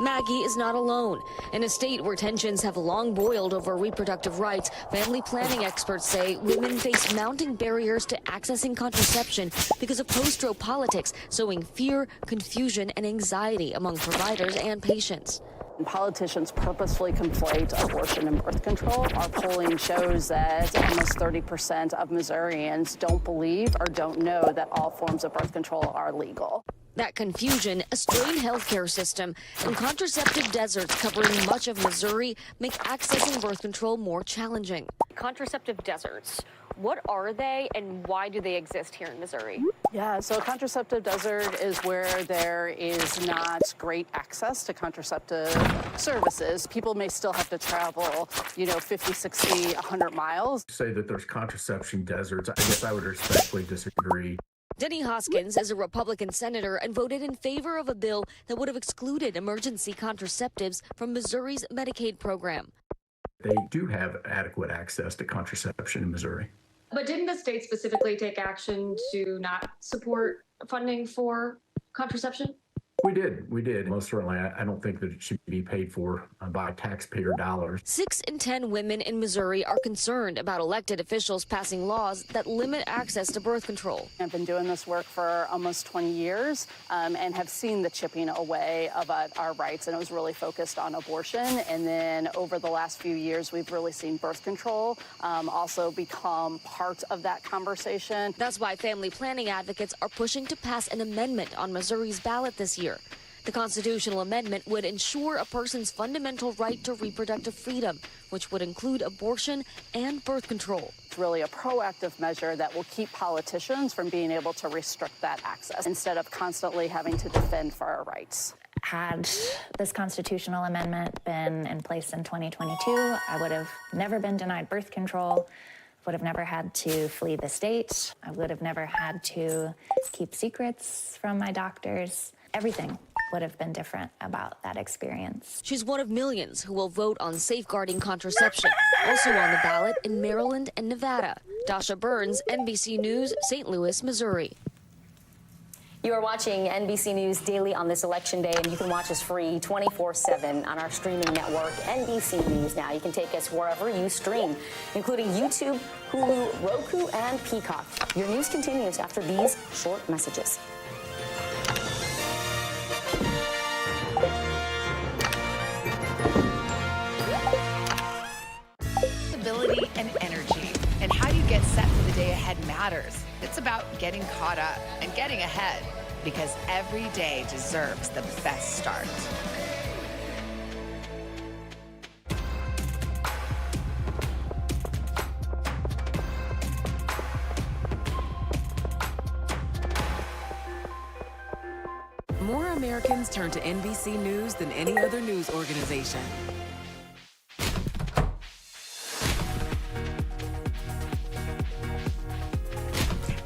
Maggie is not alone. In a state where tensions have long boiled over reproductive rights, family planning experts say women face mounting barriers to accessing contraception because of post-Roe politics, sowing fear, confusion, and anxiety among providers and patients. Politicians purposefully conflate abortion and birth control. Our polling shows that almost 30% of Missourians don't believe or don't know that all forms of birth control are legal. That confusion, a strained healthcare system, and contraceptive deserts covering much of Missouri make accessing birth control more challenging. Contraceptive deserts. What are they and why do they exist here in Missouri? Yeah, so a contraceptive desert is where there is not great access to contraceptive services. People may still have to travel, 50, 60, 100 miles. Say that there's contraception deserts. I guess I would respectfully disagree. Denny Hoskins is a Republican senator and voted in favor of a bill that would have excluded emergency contraceptives from Missouri's Medicaid program. They do have adequate access to contraception in Missouri. But didn't the state specifically take action to not support funding for contraception? We did. Most certainly. I don't think that it should be paid for by taxpayer dollars. 6 in 10 women in Missouri are concerned about elected officials passing laws that limit access to birth control. I've been doing this work for almost 20 years and have seen the chipping away of our rights, and it was really focused on abortion. And then over the last few years, we've really seen birth control also become part of that conversation. That's why family planning advocates are pushing to pass an amendment on Missouri's ballot this year. The constitutional amendment would ensure a person's fundamental right to reproductive freedom, which would include abortion and birth control. It's really a proactive measure that will keep politicians from being able to restrict that access instead of constantly having to defend for our rights. Had this constitutional amendment been in place in 2022, I would have never been denied birth control, would have never had to flee the state, I would have never had to keep secrets from my doctors. Everything would have been different about that experience. She's one of millions who will vote on safeguarding contraception, also on the ballot in Maryland and Nevada. Dasha Burns, NBC News, St. Louis, Missouri. You are watching NBC News Daily on this election day, and you can watch us free 24/7 on our streaming network, NBC News Now. You can take us wherever you stream, including YouTube, Hulu, Roku, and Peacock. Your news continues after these short messages. And energy, and how you get It's about getting caught up and getting ahead, because every day deserves the best start. More Americans turn to NBC News than any other news organization.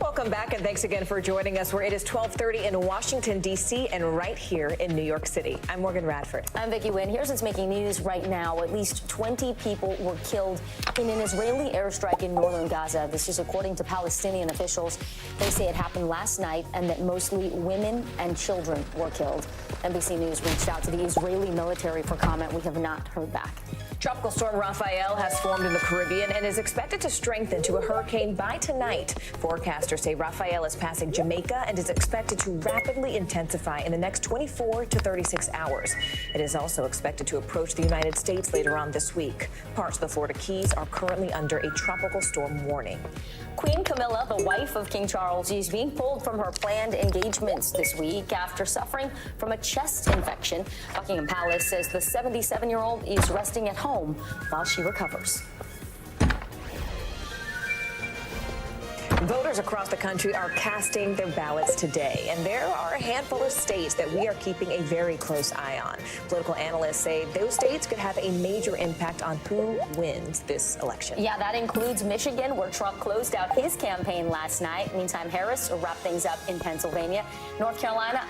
Welcome back, and thanks again for joining us, where it is 12:30 in Washington, D.C., and right here in New York City. I'm Morgan Radford. I'm Vicki Wynn. Here's what's making news right now. At least 20 people were killed in an Israeli airstrike in northern Gaza. This is according to Palestinian officials. They say it happened last night and that mostly women and children were killed. NBC News reached out to the Israeli military for comment. We have not heard back. Tropical storm Rafael has formed in the Caribbean and is expected to strengthen to a hurricane by tonight. Forecasters say Rafael is passing Jamaica and is expected to rapidly intensify in the next 24 to 36 hours. It is also expected to approach the United States later on this week. Parts of the Florida Keys are currently under a tropical storm warning. Queen Camilla, the wife of King Charles, is being pulled from her planned engagements this week after suffering from a chest infection. Buckingham Palace says the 77-year-old is resting at home while she recovers. Voters across the country are casting their ballots today, and there are a handful of states that we are keeping a very close eye on. Political analysts say those states could have a major impact on who wins this election. Yeah, that includes Michigan, where Trump closed out his campaign last night. Meantime, Harris wrapped things up in Pennsylvania. North Carolina,